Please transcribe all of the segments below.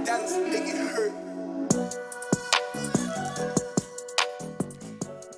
dance, make it hurt.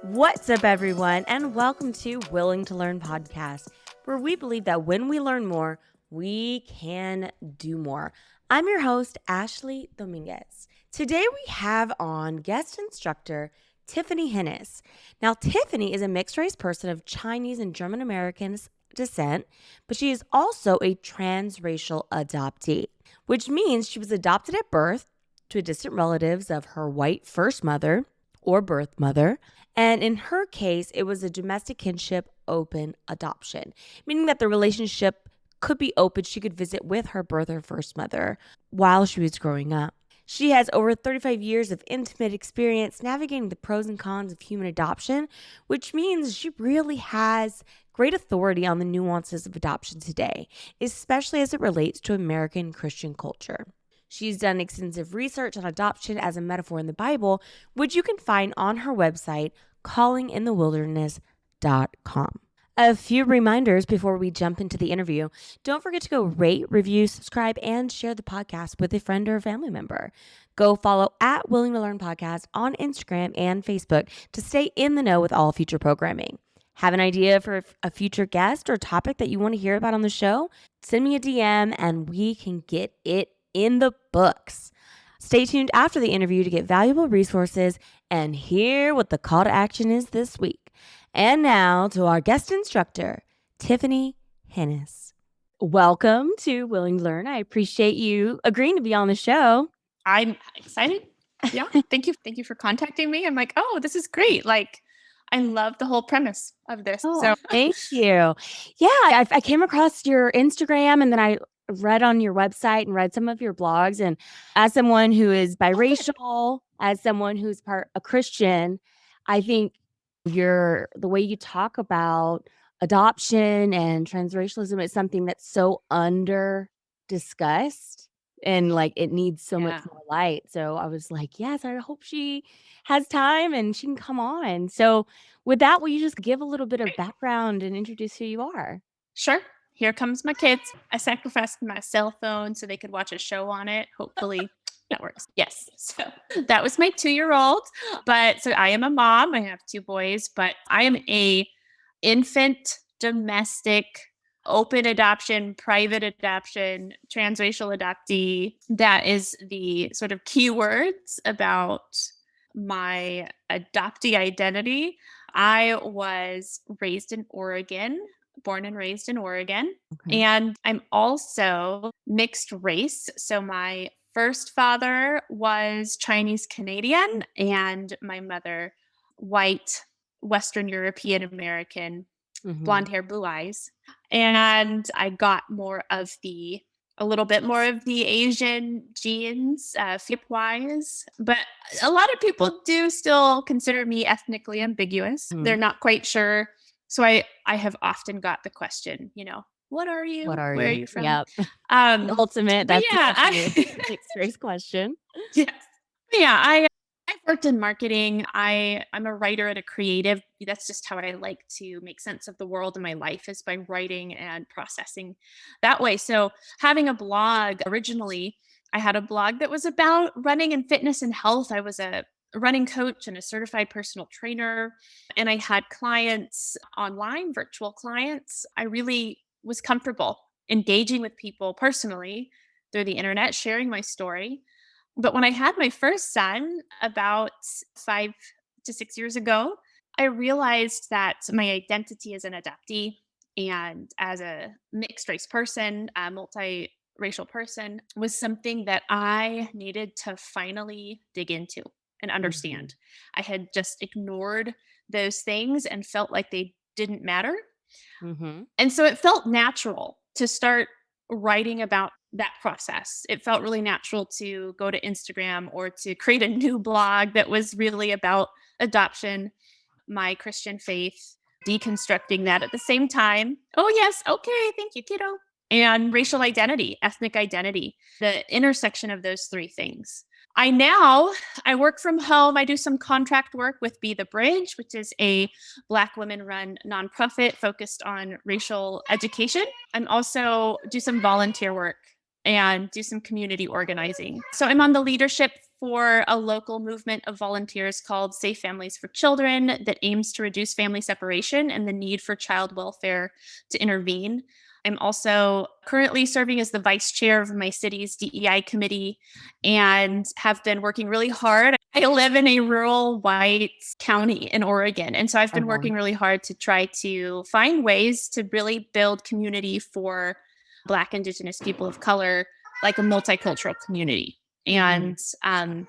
What's up, everyone, and welcome to Willing to Learn podcast, where we believe that when we learn more, we can do more. I'm your host, Ashley Dominguez. Today we have on guest instructor Tiffany Henness. Now, Tiffany is a mixed race person of Chinese and German American descent, but she is also a transracial adoptee, which means she was adopted at birth to distant relatives of her white first mother or birth mother. And in her case, it was a domestic kinship open adoption, meaning that the relationship could be open. She could visit with her birth or first mother while she was growing up. She has over 35 years of intimate experience navigating the pros and cons of human adoption, which means she really has great authority on the nuances of adoption today, especially as it relates to American Christian culture. She's done extensive research on adoption as a metaphor in the Bible, which you can find on her website, callinginthewilderness.com. A few reminders before we jump into the interview. Don't forget to go rate, review, subscribe, and share the podcast with a friend or a family member. Go follow at Willing to Learn Podcast on Instagram and Facebook to stay in the know with all future programming. Have an idea for a future guest or topic that you want to hear about on the show? Send me a DM and we can get it in the books. Stay tuned after the interview to get valuable resources and hear what the call to action is this week. And now to our guest instructor, Tiffany Henness. Welcome to Willing to Learn. I appreciate you agreeing to be on the show. I'm excited. Yeah. Thank you. Thank you for contacting me. I'm like, oh, this is great. Like, I love the whole premise of this. So thank you. Yeah, I came across your Instagram and then I read on your website and read some of your blogs. And as someone who is biracial, as someone who's a Christian, I think the way you talk about adoption and transracialism is something that's so under discussed and like it needs so much more light. So I was like, yes, I hope she has time and she can come on. So with that, will you just give a little bit of background and introduce who you are? Sure. Here comes my kids. I sacrificed my cell phone so they could watch a show on it. Hopefully that works. Yes. So that was my 2-year-old. But so I am a mom. I have 2 boys, but I am a infant, domestic, open adoption, private adoption, transracial adoptee. That is the sort of keywords about my adoptee identity. I was raised in Oregon, born and raised in Oregon. Okay. And I'm also mixed race. So my first father was Chinese Canadian and my mother, white, Western European American, blonde hair, blue eyes. And I got a little bit more of the Asian genes, flip-wise. But a lot of people do still consider me ethnically ambiguous. They're not quite sure. So I have often got the question, what are you? Where are you from? Yep. The ultimate. That's mixed race question. Yes. Yeah. I've worked in marketing. I'm a writer and a creative. That's just how I like to make sense of the world and my life is by writing and processing that way. So having a blog, originally, I had a blog that was about running and fitness and health. I was a running coach and a certified personal trainer, and I had clients online, virtual clients. I really was comfortable engaging with people personally through the internet, sharing my story. But when I had my first son about 5 to 6 years ago, I realized that my identity as an adoptee and as a mixed race person, a multiracial person, was something that I needed to finally dig into and understand. I had just ignored those things and felt like they didn't matter. And so it felt natural to start writing about that process. It felt really natural to go to Instagram or to create a new blog that was really about adoption, my Christian faith, deconstructing that at the same time. Oh, yes. Okay. Thank you, kiddo. And racial identity, ethnic identity, the intersection of those 3 things. I work from home. I do some contract work with Be the Bridge, which is a Black women-run nonprofit focused on racial education. And also do some volunteer work and do some community organizing. So I'm on the leadership for a local movement of volunteers called Safe Families for Children that aims to reduce family separation and the need for child welfare to intervene. I'm also currently serving as the vice chair of my city's DEI committee and have been working really hard. I live in a rural white county in Oregon. And so I've been working really hard to try to find ways to really build community for Black, Indigenous people of color, like a multicultural community. And bye.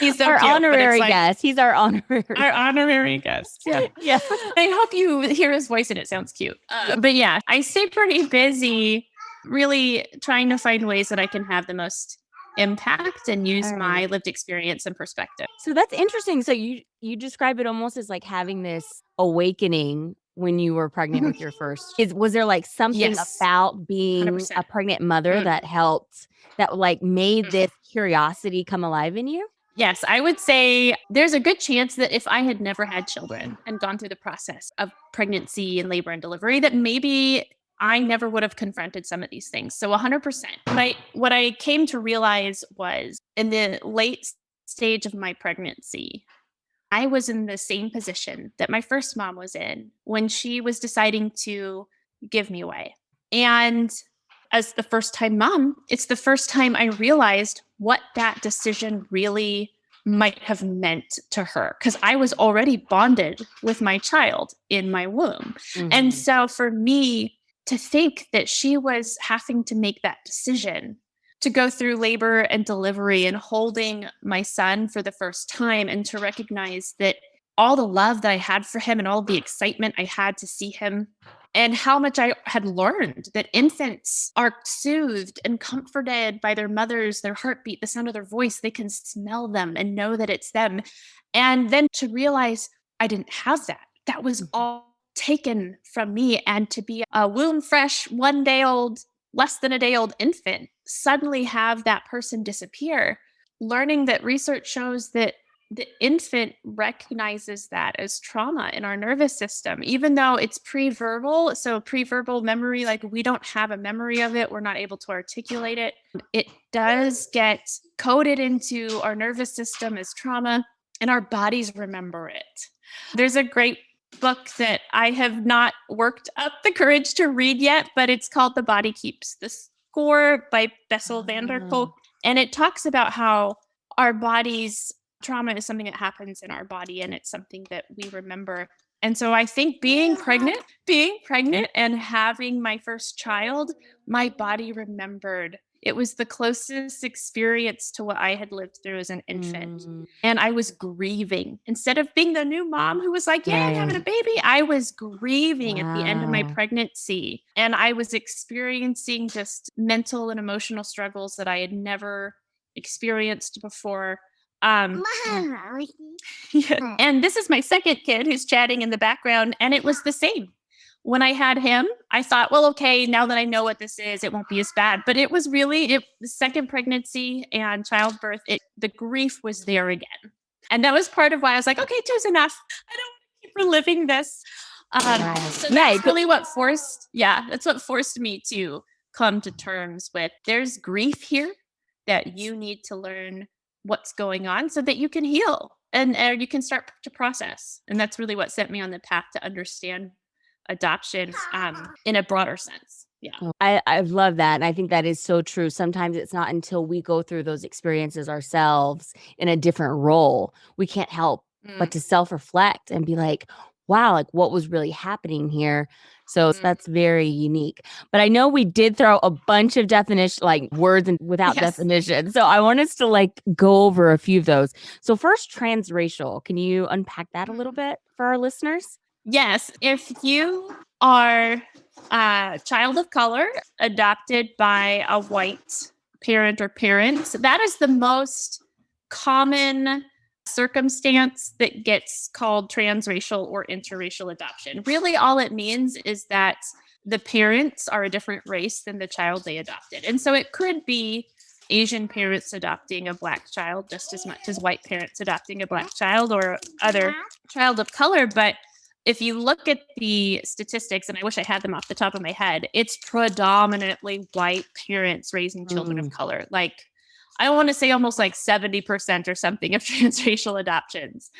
He's so our cute, honorary guest. He's our honorary guest. Yeah. Yeah. I hope you hear his voice and it sounds cute. But yeah, I stay pretty busy, really trying to find ways that I can have the most impact and use my lived experience and perspective. So that's interesting. So you describe it almost as like having this awakening when you were pregnant with your first. Was there like something about being 100%. a pregnant mother that helped, that like made this curiosity come alive in you? Yes, I would say there's a good chance that if I had never had children and gone through the process of pregnancy and labor and delivery, that maybe I never would have confronted some of these things. So 100%. What I came to realize was in the late stage of my pregnancy, I was in the same position that my first mom was in when she was deciding to give me away. And as the first time mom, it's the first time I realized what that decision really might have meant to her, because I was already bonded with my child in my womb. And so for me to think that she was having to make that decision to go through labor and delivery and holding my son for the first time, and to recognize that all the love that I had for him and all the excitement I had to see him, and how much I had learned that infants are soothed and comforted by their mothers, their heartbeat, the sound of their voice. They can smell them and know that it's them. And then to realize I didn't have that. That was all taken from me. And to be a womb fresh, 1 day old, less than a day old infant, suddenly have that person disappear, learning that research shows that the infant recognizes that as trauma in our nervous system, even though it's pre-verbal. So pre-verbal memory, like we don't have a memory of it. We're not able to articulate it. It does get coded into our nervous system as trauma, and our bodies remember it. There's a great book that I have not worked up the courage to read yet, but it's called The Body Keeps the Score by Bessel van der Kolk. And it talks about how our bodies, trauma is something that happens in our body, and it's something that we remember. And so I think being pregnant and having my first child, my body remembered. It was the closest experience to what I had lived through as an infant. And I was grieving. Instead of being the new mom who was like, yeah, I'm having a baby, I was grieving at the end of my pregnancy. And I was experiencing just mental and emotional struggles that I had never experienced before. And this is my second kid who's chatting in the background, and it was the same. When I had him, I thought, well, okay, now that I know what this is, it won't be as bad. But it was really the second pregnancy and childbirth, the grief was there again. And that was part of why I was like, okay, two's enough. I don't want to keep reliving this. So that's really that's what forced me to come to terms with, there's grief here that you need to learn what's going on so that you can heal and you can start to process. And that's really what set me on the path to understand adoption in a broader sense. Yeah. I love that. And I think that is so true. Sometimes it's not until we go through those experiences ourselves in a different role, we can't help but to self-reflect and be like, wow, like what was really happening here? So that's very unique. But I know we did throw a bunch of definition, like words and without definition. So I want us to like go over a few of those. So first, transracial. Can you unpack that a little bit for our listeners? Yes. If you are a child of color adopted by a white parent or parents, that is the most common circumstance that gets called transracial or interracial adoption. Really, all it means is that the parents are a different race than the child they adopted. And so it could be Asian parents adopting a Black child just as much as white parents adopting a Black child or other child of color. But if you look at the statistics, and I wish I had them off the top of my head, it's predominantly white parents raising children of color. Like, I want to say almost like 70% or something of transracial adoptions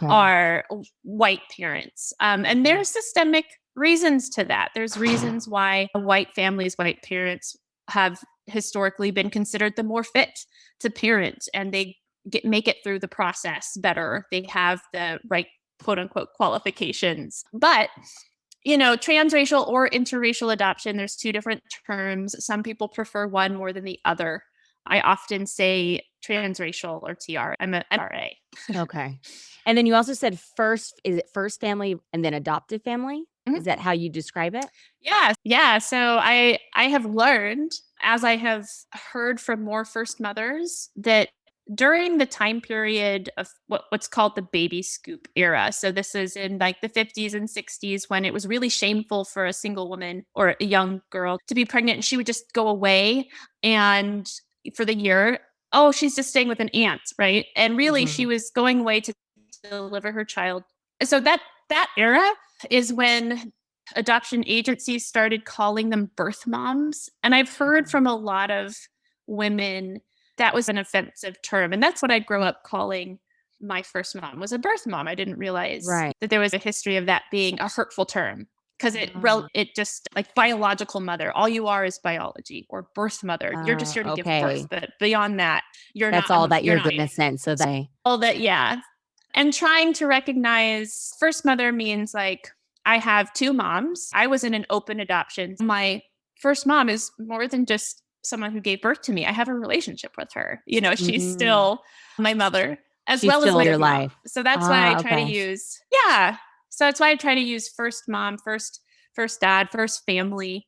are white parents. And there's systemic reasons to that. There's reasons why white families, white parents have historically been considered the more fit to parent, and they make it through the process better. They have the right quote unquote qualifications. But transracial or interracial adoption, there's two different terms. Some people prefer one more than the other. I often say transracial or TR. I'm an RA. Okay. And then you also said is it first family and then adoptive family? Mhm. Is that how you describe it? Yeah. Yeah. So I have learned, as I have heard from more first mothers, that during the time period of what's called the baby scoop era. So this is in like the 50s and 60s, when it was really shameful for a single woman or a young girl to be pregnant, and she would just go away and for the year, oh, she's just staying with an aunt, right? And really she was going away to deliver her child. So that era is when adoption agencies started calling them birth moms. And I've heard from a lot of women that was an offensive term. And that's what I grew up calling my first mom, was a birth mom. I didn't realize that there was a history of that being a hurtful term, because it just, like, biological mother, all you are is biology, or birth mother. You're just here to give birth. But beyond that, that's all that you're going to sense. So all that, yeah. And trying to recognize first mother means, like, I have two moms. I was in an open adoption. My first mom is more than just someone who gave birth to me. I have a relationship with her. She's still my mother, as well as my your mom. life. So that's why I try to use, So that's why I try to use first mom, first dad, first family.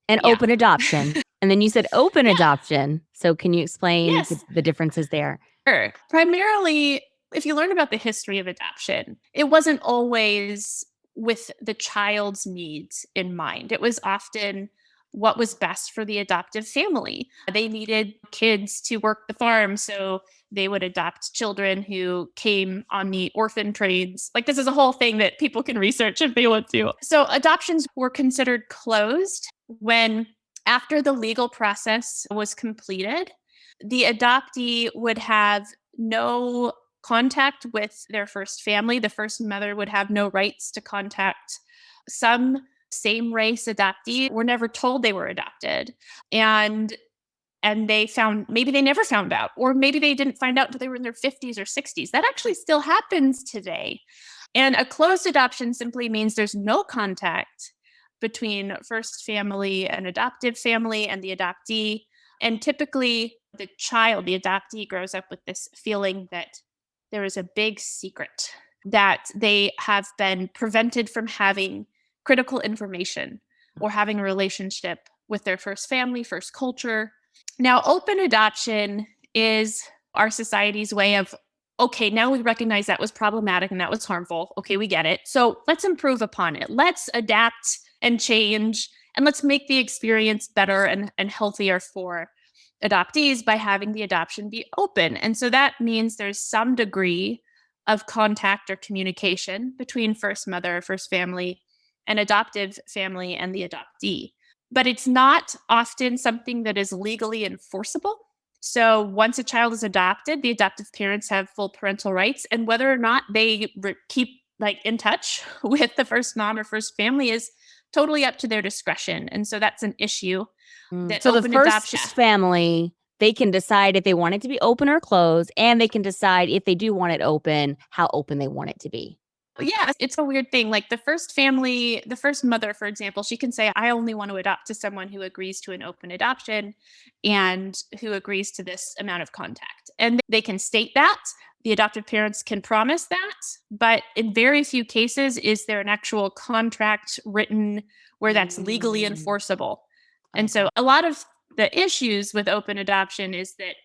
And open adoption. And then you said open adoption. So can you explain the differences there? Sure. Primarily, if you learn about the history of adoption, it wasn't always with the child's needs in mind. It was often what was best for the adoptive family. They needed kids to work the farm, so they would adopt children who came on the orphan trains. Like, this is a whole thing that people can research if they want to. So adoptions were considered closed when, after the legal process was completed, the adoptee would have no contact with their first family. The first mother would have no rights to contact some same race adoptee. Were never told they were adopted. And maybe they never found out, or maybe they didn't find out until they were in their 50s or 60s. That actually still happens today. And a closed adoption simply means there's no contact between first family and adoptive family and the adoptee. And typically the adoptee, grows up with this feeling that there is a big secret, that they have been prevented from having critical information or having a relationship with their first family, first culture. Now, open adoption is our society's way of, okay, now we recognize that was problematic and that was harmful. Okay, we get it. So let's improve upon it. Let's adapt and change, and let's make the experience better and healthier for adoptees by having the adoption be open. And so that means there's some degree of contact or communication between first mother, first family, and adoptive family and the adoptee. But it's not often something that is legally enforceable. So once a child is adopted, the adoptive parents have full parental rights, and whether or not they keep in touch with the first mom or first family is totally up to their discretion. And so that's an issue. So the first family, they can decide if they want it to be open or closed, and they can decide, if they do want it open, how open they want it to be. Yeah, it's a weird thing. Like, the first family, the first mother, for example, she can say, I only want to adopt to someone who agrees to an open adoption and who agrees to this amount of contact. And they can state that. The adoptive parents can promise that. But in very few cases is there an actual contract written where that's legally enforceable. And so a lot of the issues with open adoption is that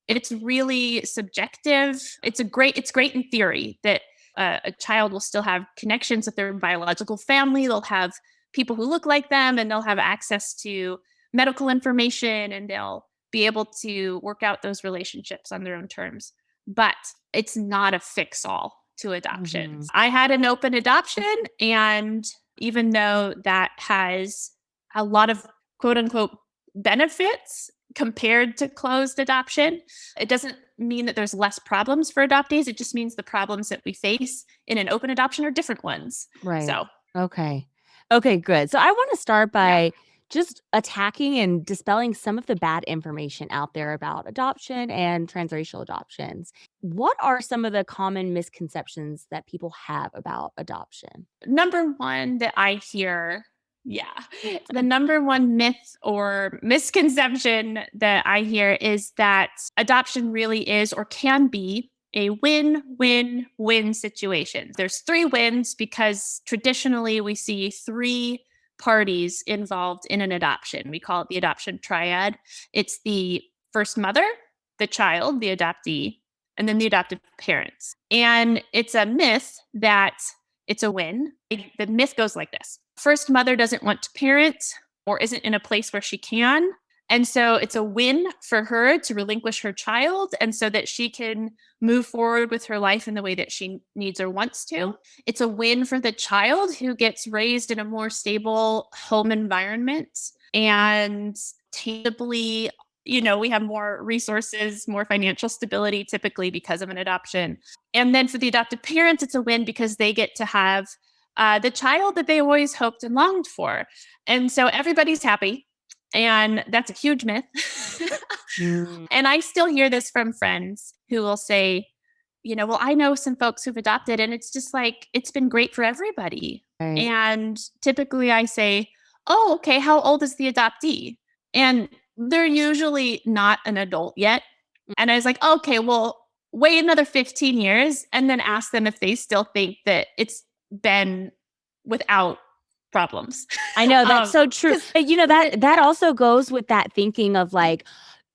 it's really subjective. It's great in theory that a child will still have connections with their biological family. They'll have people who look like them, and they'll have access to medical information, and they'll be able to work out those relationships on their own terms. But it's not a fix-all to adoption. Mhm. I had an open adoption, and even though that has a lot of quote unquote benefits compared to closed adoption, it doesn't mean that there's less problems for adoptees. It just means the problems that we face in an open adoption are different ones. Right. So, Okay. Okay, good. So I want to start yeah. by just attacking and dispelling some of the bad information out there about adoption and transracial adoptions. What are some of the common misconceptions that people have about adoption? Number one that I hear, yeah, the number one myth or misconception that I hear is that adoption really is or can be a win win win situation. There's three wins because traditionally we see three parties involved in an adoption. We call it the adoption triad. It's the first mother, the child, the adoptee, and then the adoptive parents. And it's a myth that it's a win. The myth goes like this: first mother doesn't want to parent or isn't in a place where she can. And so it's a win for her to relinquish her child and so that she can move forward with her life in the way that she needs or wants to. It's a win for the child who gets raised in a more stable home environment and tangibly, we have more resources, more financial stability typically because of an adoption. And then for the adoptive parents, it's a win because they get to have the child that they always hoped and longed for. And so everybody's happy. And that's a huge myth. Mm, And I still hear this from friends who will say, well, I know some folks who've adopted, and it's just like, it's been great for everybody. right. And typically I say, oh, okay, how old is the adoptee? And they're usually not an adult yet. And I was like, okay, well, wait another 15 years and then ask them if they still think that it's been without problems. I know that's so true. 'Cause That yeah. also goes with that thinking of like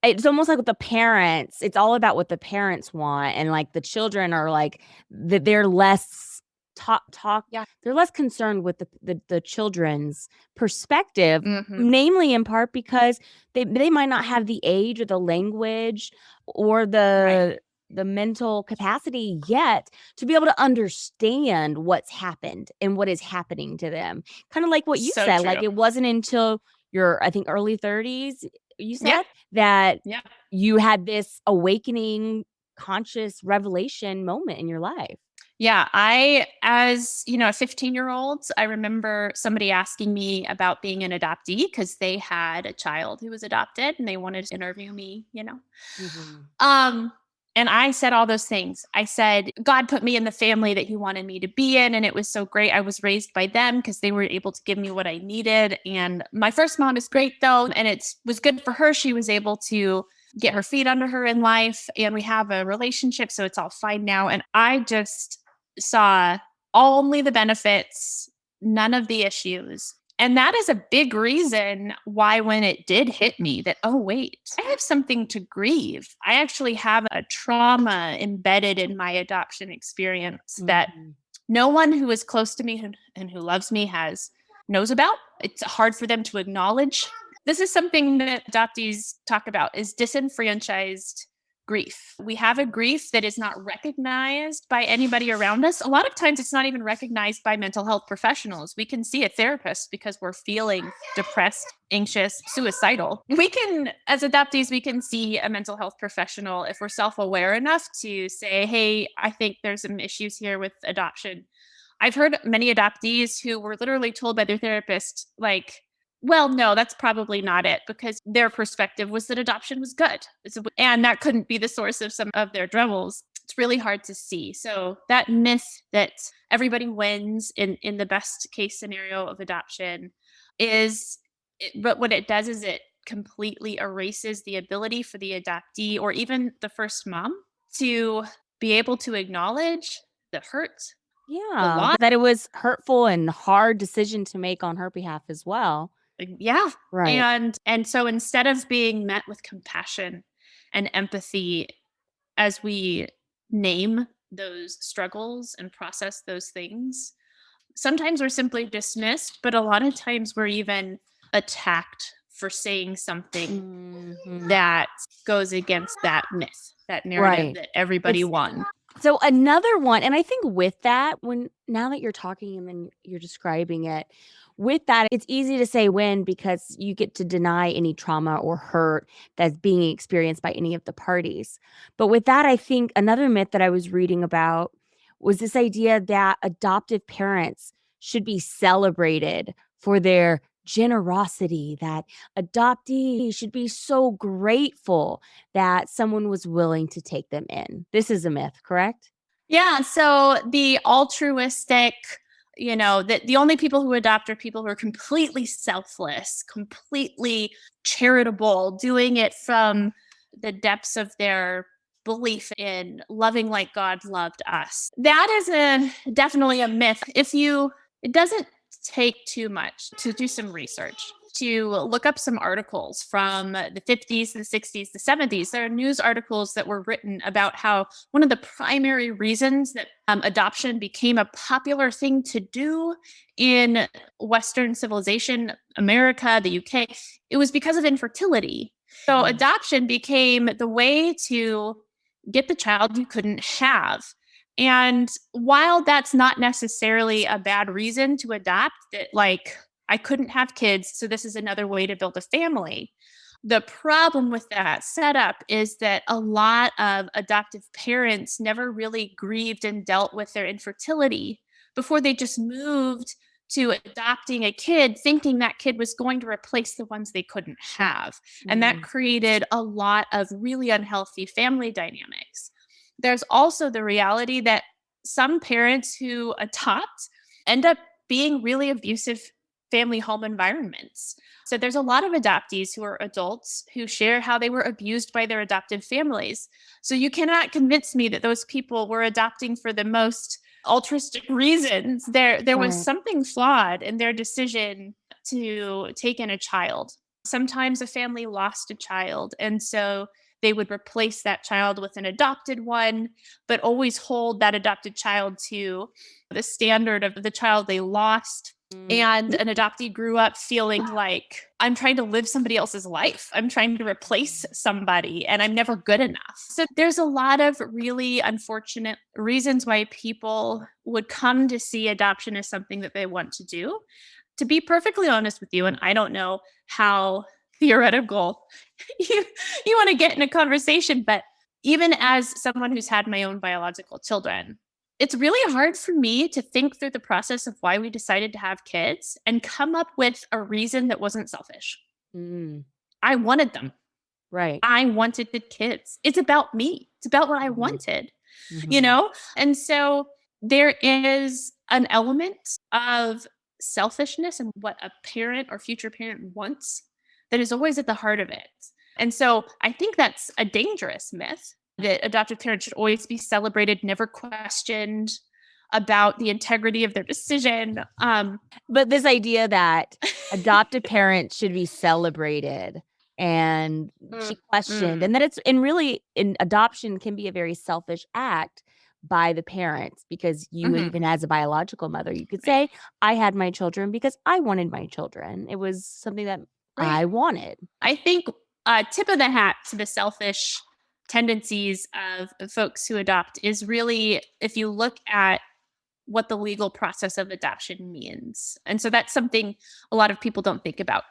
it's almost like with the parents, it's all about what the parents want and like the children are like they're less talk Yeah. they're less concerned with the children's perspective, Mhm. namely in part because they might not have the age or the language or Right. the mental capacity yet to be able to understand what's happened and what is happening to them. Kind of like what you So said, like true. it wasn't until your, I think, early 30s, you Yeah. said, that Yeah. you had this awakening, conscious revelation moment in your life. Yeah, as, a 15-year-old, I remember somebody asking me about being an adoptee because they had a child who was adopted and they wanted to interview me. Mhm. Um, and I said all those things. I said, God put me in the family that He wanted me to be in. And it was so great. I was raised by them because they were able to give me what I needed. And my first mom is great, though. And it was good for her. She was able to get her feet under her in life. And we have a relationship. So it's all fine now. And I just saw only the benefits, none of the issues. And that is a big reason why, when it did hit me, that, oh, wait, I have something to grieve. I actually have a trauma embedded in my adoption experience that Mhm. no one who is close to me and who loves me knows about. It's hard for them to acknowledge. This is something that adoptees talk about is disenfranchised grief. We have a grief that is not recognized by anybody around us. A lot of times it's not even recognized by mental health professionals. We can see a therapist because we're feeling depressed, anxious, suicidal. As adoptees, we can see a mental health professional if we're self-aware enough to say, hey, I think there's some issues here with adoption. I've heard many adoptees who were literally told by their therapist, like, well, no, that's probably not it, because their perspective was that adoption was good. And that couldn't be the source of some of their troubles. It's really hard to see. So that myth that everybody wins in the best case scenario of adoption but what it does is it completely erases the ability for the adoptee or even the first mom to be able to acknowledge the hurt, the Yeah, loss. that it was hurtful and hard decision to make on her behalf as well. Yeah. Right. And so instead of being met with compassion and empathy as we name those struggles and process those things, sometimes we're simply dismissed, but a lot of times we're even attacked for saying something Mhm. that goes against that myth, that narrative Right. that everybody It's won. So another one, and I think with that, when now that you're talking and then you're describing it, with that, it's easy to say when because you get to deny any trauma or hurt that's being experienced by any of the parties. But with that, I think another myth that I was reading about was this idea that adoptive parents should be celebrated for their generosity, that adoptees should be so grateful that someone was willing to take them in. This is a myth, correct? Yeah, so the altruistic, that the only people who adopt are people who are completely selfless, completely charitable, doing it from the depths of their belief in loving like God loved us. That is definitely a myth. It doesn't take too much to do some research, to look up some articles from the 50s, the 60s, the 70s. There are news articles that were written about how one of the primary reasons that adoption became a popular thing to do in Western civilization, America, the UK, it was because of infertility. So Mhm. adoption became the way to get the child you couldn't have. And while that's not necessarily a bad reason to adopt, that like I couldn't have kids, so this is another way to build a family. The problem with that setup is that a lot of adoptive parents never really grieved and dealt with their infertility before they just moved to adopting a kid, thinking that kid was going to replace the ones they couldn't have. And that Mm. created a lot of really unhealthy family dynamics. There's also the reality that some parents who adopt end up being really abusive family home environments. So there's a lot of adoptees who are adults who share how they were abused by their adoptive families. So you cannot convince me that those people were adopting for the most altruistic reasons. There was Right. something flawed in their decision to take in a child. Sometimes a family lost a child, and so they would replace that child with an adopted one, but always hold that adopted child to the standard of the child they lost. Mm. And an adoptee grew up feeling like I'm trying to live somebody else's life. I'm trying to replace somebody and I'm never good enough. So there's a lot of really unfortunate reasons why people would come to see adoption as something that they want to do. To be perfectly honest with you, and I don't know how theoretical you you want to get in a conversation, but even as someone who's had my own biological children, it's really hard for me to think through the process of why we decided to have kids and come up with a reason that wasn't selfish. Mm. I wanted them. Right. I wanted the kids. It's about me. It's about what I Mhm. wanted, you Mhm. know? And so there is an element of selfishness and what a parent or future parent wants that is always at the heart of it. And so I think that's a dangerous myth that adoptive parents should always be celebrated, never questioned about the integrity of their decision. But this idea that adopted parents should be celebrated and Mm, be questioned, mm, and that it's and really in adoption can be a very selfish act by the parents because you mhm, even as a biological mother, you could right, say, "I had my children because I wanted my children. It was something that right. I wanted." I think tip of the hat to the selfish tendencies of folks who adopt is really if you look at what the legal process of adoption means. And so that's something a lot of people don't think about.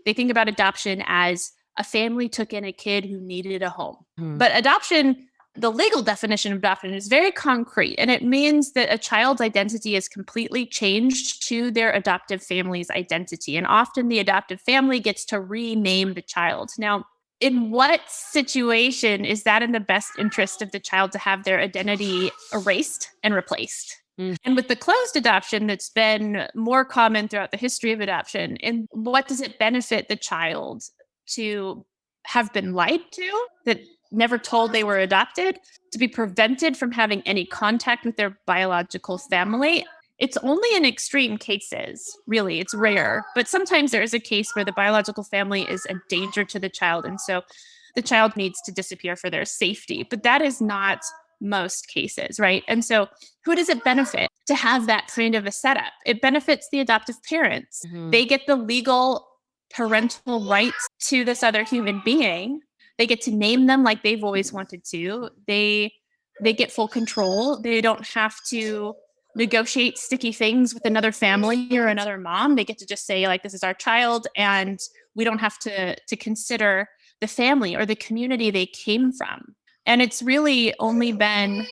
They think about adoption as a family took in a kid who needed a home. Mhm. But adoption, the legal definition of adoption is very concrete, and it means that a child's identity is completely changed to their adoptive family's identity. And often the adoptive family gets to rename the child. Now, in what situation is that in the best interest of the child to have their identity erased and replaced? Mm. And with the closed adoption that's been more common throughout the history of adoption, and what does it benefit the child to have been lied to, that never told they were adopted, to be prevented from having any contact with their biological family? It's only in extreme cases, really, it's rare. But sometimes there is a case where the biological family is a danger to the child. And so the child needs to disappear for their safety. But that is not most cases, right? And so who does it benefit to have that kind of a setup? It benefits the adoptive parents. Mhm. They get the legal parental rights to this other human being. They get to name them like they've always wanted to. They get full control. They don't have to negotiate sticky things with another family or another mom. They get to just say like this is our child, and we don't have to consider the family or the community they came from. And We're, only been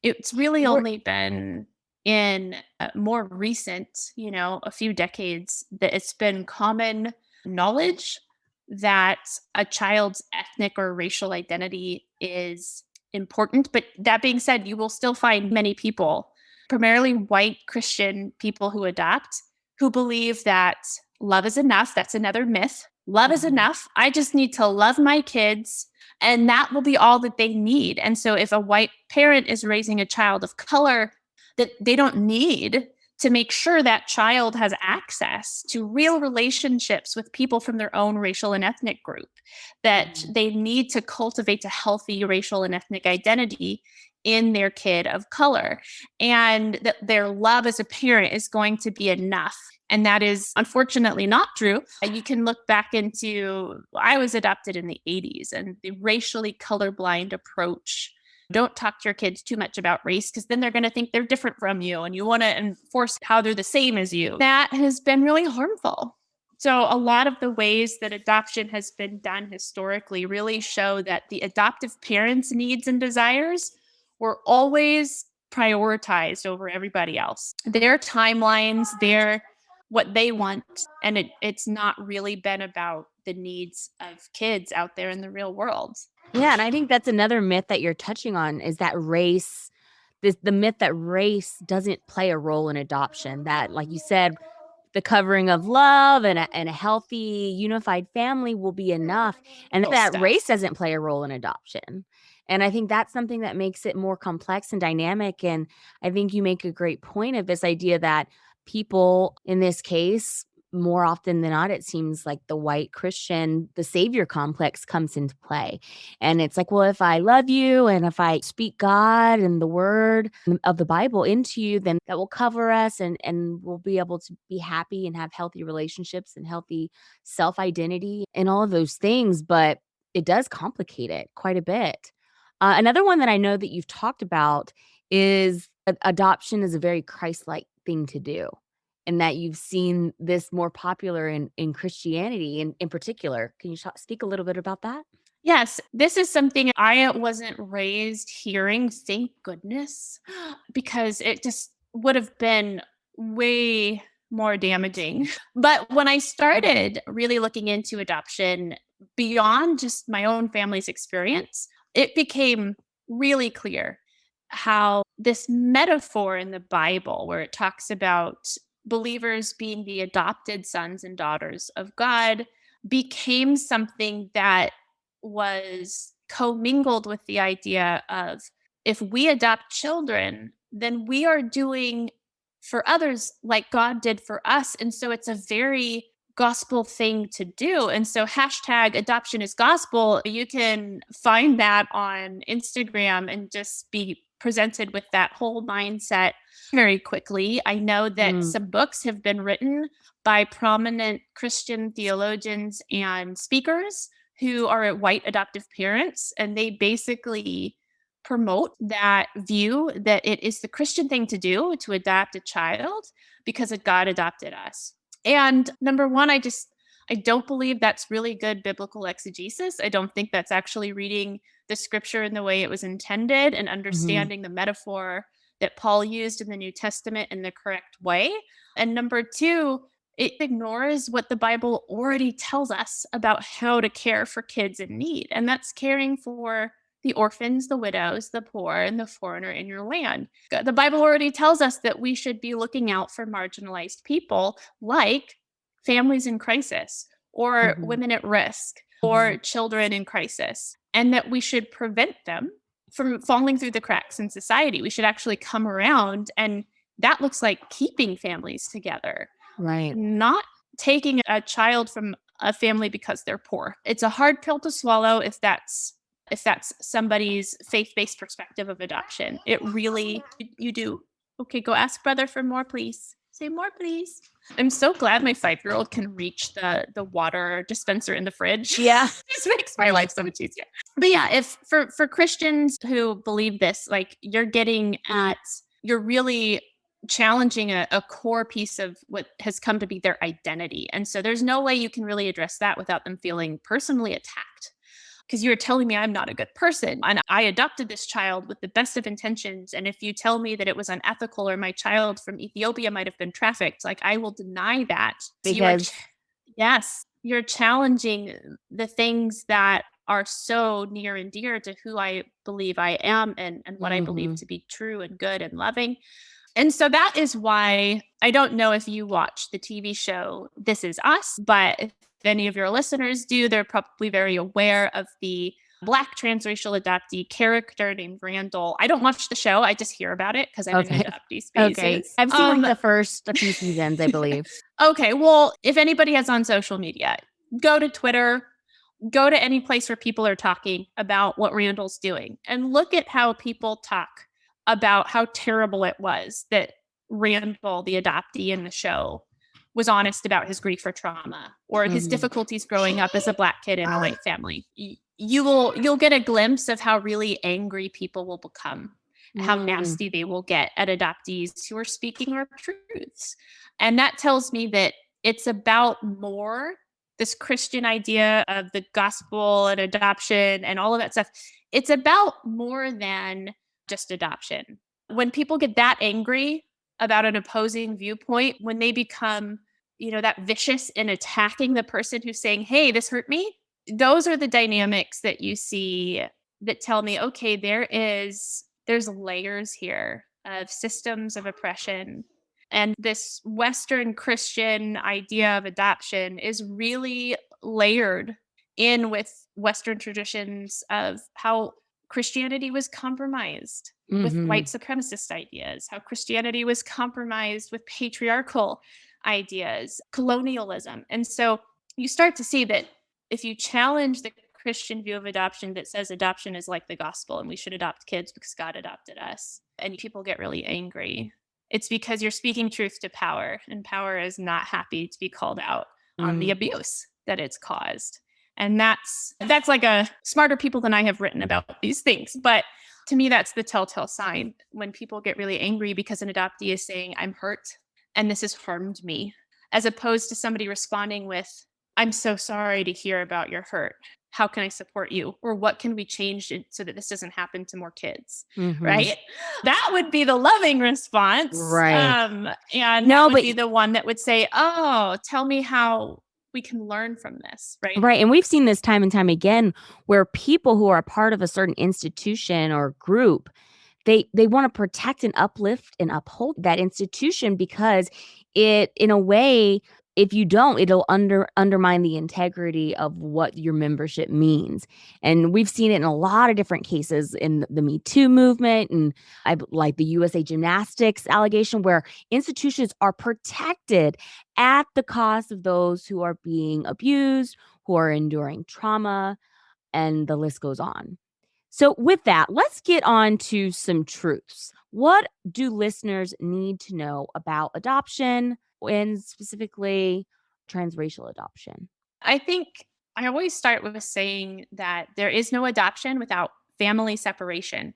in more recent, a few decades, that it's been common knowledge that a child's ethnic or racial identity is important. But that being said, you will still find many people, primarily white Christian people who adopt, who believe that love is enough. That's another myth. Love is Mhm. enough. I just need to love my kids, and that will be all that they need. And so if a white parent is raising a child of color, that they don't need to make sure that child has access to real relationships with people from their own racial and ethnic group, that Mhm. they need to cultivate a healthy racial and ethnic identity in their kid of color, and that their love as a parent is going to be enough. And that is unfortunately not true. You can look back into, I was adopted in the 80s, and the racially colorblind approach. Don't talk to your kids too much about race, because then they're going to think they're different from you and you want to enforce how they're the same as you. That has been really harmful. So, a lot of the ways that adoption has been done historically really show that the adoptive parents' needs and desires were always prioritized over everybody else. Their timelines, their what they want, and it's not really been about the needs of kids out there in the real world. Yeah, and I think that's another myth that you're touching on is that race the myth that race doesn't play a role in adoption, that, like you said, the covering of love and a healthy, unified family will be enough, and that race Stuff. doesn't play a role in adoption. And I think that's something that makes it more complex and dynamic, and I think you make a great point of this idea that people, in this case, more often than not, it seems like the white Christian, the savior complex comes into play. And it's like, well, if I love you and if I speak God and the word of the Bible into you, then that will cover us and we'll be able to be happy and have healthy relationships and healthy self-identity and all of those things. But it does complicate it quite a bit. Another one that I know that you've talked about is adoption is a very Christ-like thing to do. And that you've seen this more popular in Christianity in particular. Can you speak a little bit about that? Yes, this is something I wasn't raised hearing, thank goodness, because it just would have been way more damaging. But when I started really looking into adoption beyond just my own family's experience, it became really clear how this metaphor in the Bible, where it talks about believers being the adopted sons and daughters of God, became something that was commingled with the idea of, if we adopt children, then we are doing for others like God did for us. And so it's a very gospel thing to do. And so hashtag adoption is gospel, you can find that on Instagram and just be presented with that whole mindset very quickly. I know that Mm, some books have been written by prominent Christian theologians and speakers who are white adoptive parents, and they basically promote that view that it is the Christian thing to do to adopt a child because God adopted us. And number one, I don't believe that's really good biblical exegesis. I don't think that's actually reading the scripture in the way it was intended and mhm. understanding the metaphor that Paul used in the New Testament in the correct way. And number two, it ignores what the Bible already tells us about how to care for kids in need. And that's caring for the orphans, the widows, the poor, and the foreigner in your land. The Bible already tells us that we should be looking out for marginalized people, like families in crisis, or Mhm, women at risk, or mhm. children in crisis, and that we should prevent them from falling through the cracks in society. We should actually come around, and that looks like keeping families together, Right. not taking a child from a family because they're poor. It's a hard pill to swallow if that's somebody's faith-based perspective of adoption. It really, you do. Okay, go ask brother for more, please. Say more, please. I'm so glad my 5-year-old can reach the water dispenser in the fridge. Yeah. This makes my life so much easier. But yeah, if for Christians who believe this, like you're really challenging a core piece of what has come to be their identity. And so there's no way you can really address that without them feeling personally attacked. Because you're telling me I'm not a good person. And I adopted this child with the best of intentions. And if you tell me that it was unethical or my child from Ethiopia might have been trafficked, like I will deny that. So Because yes, you're challenging the things that are so near and dear to who I believe I am and what I believe Mhm. to be true and good and loving. And so that is why I don't know if you watch the TV show This Is Us, but if any of your listeners do, they're probably very aware of the Black transracial adoptee character named Randall. I don't watch the show, I just hear about it because I'm in Okay. adoptee Okay. spaces. I've seen like the first a few seasons, I believe. Okay, well, if anybody has on social media, go to Twitter, go to any place where people are talking about what Randall's doing and look at how people talk about how terrible it was that Randall, the adoptee in the show, was honest about his grief or trauma or his Mhm. difficulties growing up as a Black kid in a white family. You'll get a glimpse of how really angry people will become, how Mm. nasty they will get at adoptees who are speaking our truths. And that tells me that it's about more this Christian idea of the gospel and adoption and all of that stuff. It's about more than just adoption. When people get that angry about an opposing viewpoint, when they become, that vicious in attacking the person who's saying, "Hey, this hurt me." Those are the dynamics that you see that tell me, okay, there's layers here of systems of oppression. And this Western Christian idea of adoption is really layered in with Western traditions of how Christianity was compromised with white Mhm. supremacist ideas, how Christianity was compromised with patriarchal ideas, colonialism. And so you start to see that if you challenge the Christian view of adoption that says adoption is like the gospel and we should adopt kids because God adopted us, and people get really angry, it's because you're speaking truth to power, and power is not happy to be called out on the Mm. abuse that it's caused. And that's like a smarter people than I have written about these things. But to me, that's the telltale sign when people get really angry because an adoptee is saying, "I'm hurt and this has harmed me," as opposed to somebody responding with, "I'm so sorry to hear about your hurt. How can I support you? Or what can we change so that this doesn't happen to more kids?" Mhm. Right? That would be the loving response. Right. And that No, would but be the one that would say, "Oh, tell me how we can learn from this." Right? right, and we've seen this time and time again where people who are a part of a certain institution or group, they wanna protect and uplift and uphold that institution because it in a way, if you don't, it'll undermine the integrity of what your membership means, and we've seen it in a lot of different cases in the Me Too movement and like the USA Gymnastics allegation where institutions are protected at the cost of those who are being abused, who are enduring trauma, and the list goes on. So, with that, let's get on to some truths. What do listeners need to know about adoption and specifically transracial adoption? I think I always start with saying that there is no adoption without family separation.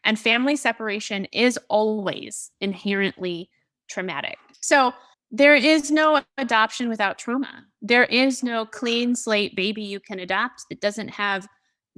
And family separation is always inherently traumatic. So there is no adoption without trauma. There is no clean slate baby you can adopt that doesn't have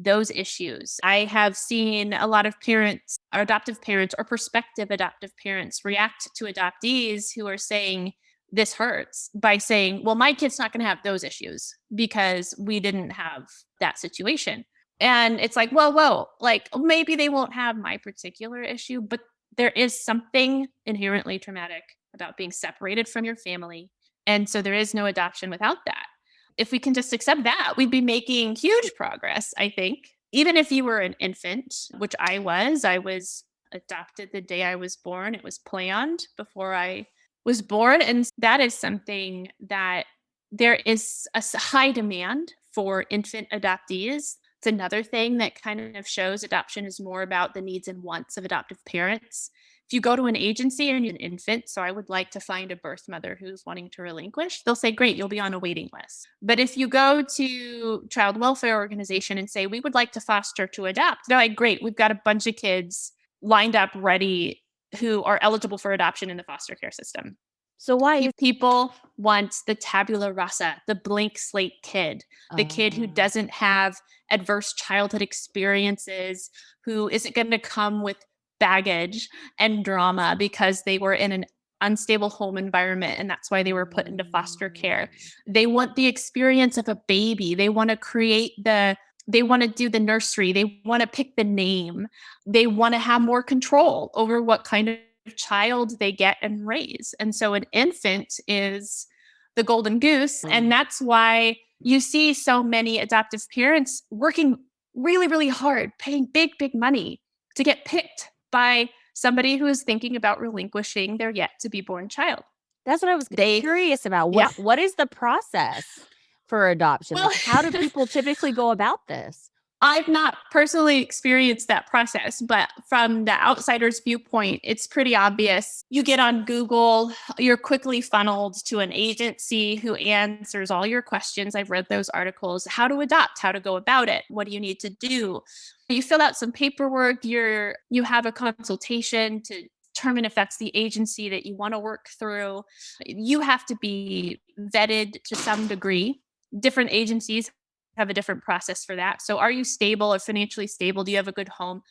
those issues. I have seen a lot of parents, or adoptive parents, or prospective adoptive parents react to adoptees who are saying, "This hurts," by saying, "Well, my kid's not going to have those issues because we didn't have that situation." And it's like, whoa, whoa, like maybe they won't have my particular issue, but there is something inherently traumatic about being separated from your family. And so there is no adoption without that. If we can just accept that, we'd be making huge progress, I think. Even if you were an infant, which I was adopted the day I was born. It was planned before I was born. And that is something that there is a high demand for infant adoptees. It's another thing that kind of shows adoption is more about the needs and wants of adoptive parents If you go to an agency and you're an infant, so I would like to find a birth mother who's wanting to relinquish, they'll say, great, you'll be on a waiting list. But if you go to child welfare organization and say, we would like to foster to adopt, they're like, great, we've got a bunch of kids lined up ready who are eligible for adoption in the foster care system. So why is People want the tabula rasa, the blank slate kid, the kid who doesn't have adverse childhood experiences, who isn't going to come with baggage and drama because they were in an unstable home environment and that's why they were put into foster care. They want the experience of a baby. They want to they want to do the nursery. They want to pick the name. They want to have more control over what kind of child they get and raise. And so an infant is the golden goose. And that's why you see so many adoptive parents working really, really hard, paying big, big money to get picked by somebody who is thinking about relinquishing their yet to be born child. That's what I was curious about. Yeah. What is the process for adoption? Well, how do people typically go about this? I've not personally experienced that process, but from the outsider's viewpoint, it's pretty obvious. You get on Google, you're quickly funneled to an agency who answers all your questions. I've read those articles. How to adopt, how to go about it, what do you need to do? You fill out some paperwork, you have a consultation to determine if that's the agency that you want to work through. You have to be vetted to some degree. Different agencies have a different process for that. So are you stable or financially stable? Do you have a good home?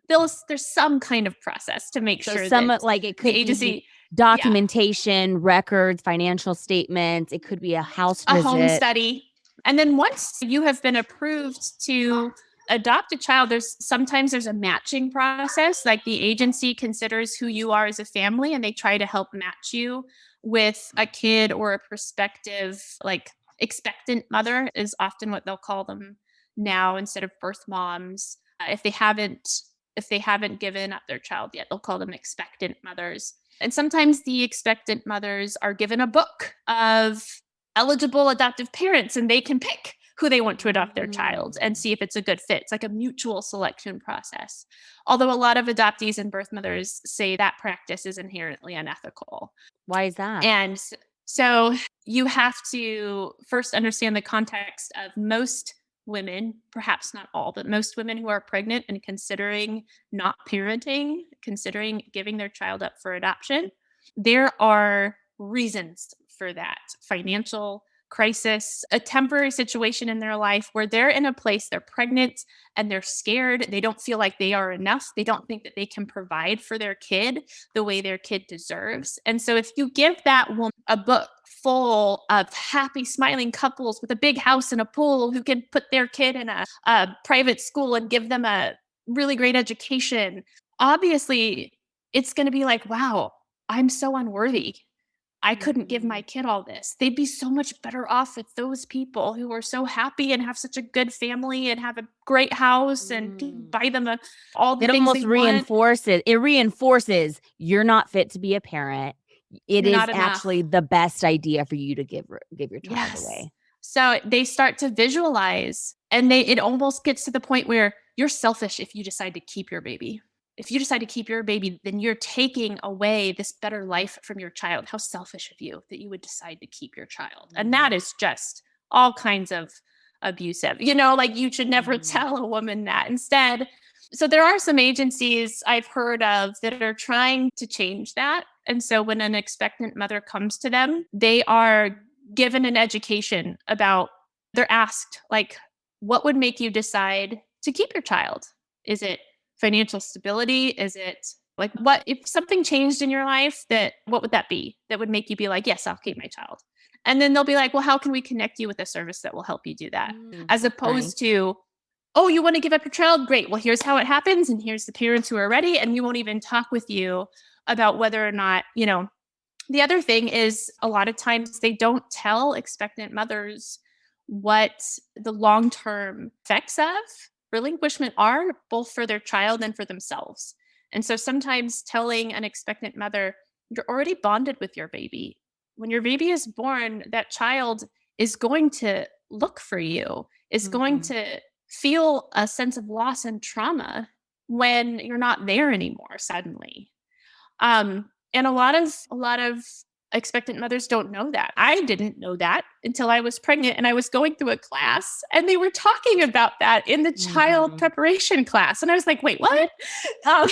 There's some kind of process to make sure that like it could the agency be documentation, records, financial statements. It could be a house visit, home study. And then once you have been approved to adopt a child, sometimes there's a matching process. Like the agency considers who you are as a family and they try to help match you with a kid or a prospective, like expectant mother is often what they'll call them now instead of birth moms. If they haven't given up their child yet, they'll call them expectant mothers. And sometimes the expectant mothers are given a book of eligible adoptive parents and they can pick who they want to adopt their child and see if it's a good fit. It's like a mutual selection process. Although a lot of adoptees and birth mothers say that practice is inherently unethical. Why is that? And so you have to first understand the context of most women, perhaps not all, but most women who are pregnant and considering not parenting, considering giving their child up for adoption. There are reasons for that: financial crisis, a temporary situation in their life where they're in a place, they're pregnant and they're scared. They don't feel like they are enough. They don't think that they can provide for their kid the way their kid deserves. And so if you give that woman a book full of happy, smiling couples with a big house and a pool who can put their kid in a private school and give them a really great education, obviously it's going to be like, wow, I'm so unworthy. I couldn't give my kid all this. They'd be so much better off with those people who are so happy and have such a good family and have a great house and buy them all the things they want. It reinforces you're not fit to be a parent. It is actually the best idea for you to give your child away. So they start to visualize, and it almost gets to the point where you're selfish if you decide to keep your baby. If you decide to keep your baby, then you're taking away this better life from your child. How selfish of you that you would decide to keep your child. And that is just all kinds of abusive. Like you should never tell a woman that. Instead, so there are some agencies I've heard of that are trying to change that. And so when an expectant mother comes to them, they are given an education about, they're asked, like, what would make you decide to keep your child? Is it financial stability? Is it like, what if something changed in your life, what would that be that would make you be like, yes, I'll keep my child? And then they'll be like, well, how can we connect you with a service that will help you do that? As opposed to, oh, you want to give up your child? Great. Well, here's how it happens. And here's the parents who are ready. And we won't even talk with you about whether or not, the other thing is a lot of times they don't tell expectant mothers what the long-term effects of relinquishment are, both for their child and for themselves. And so sometimes telling an expectant mother, you're already bonded with your baby. When your baby is born, that child is going to look for you, is going to feel a sense of loss and trauma when you're not there anymore suddenly. And a lot of expectant mothers don't know that. I didn't know that until I was pregnant and I was going through a class and they were talking about that in the child Mhm. preparation class. And I was like, wait, what? So,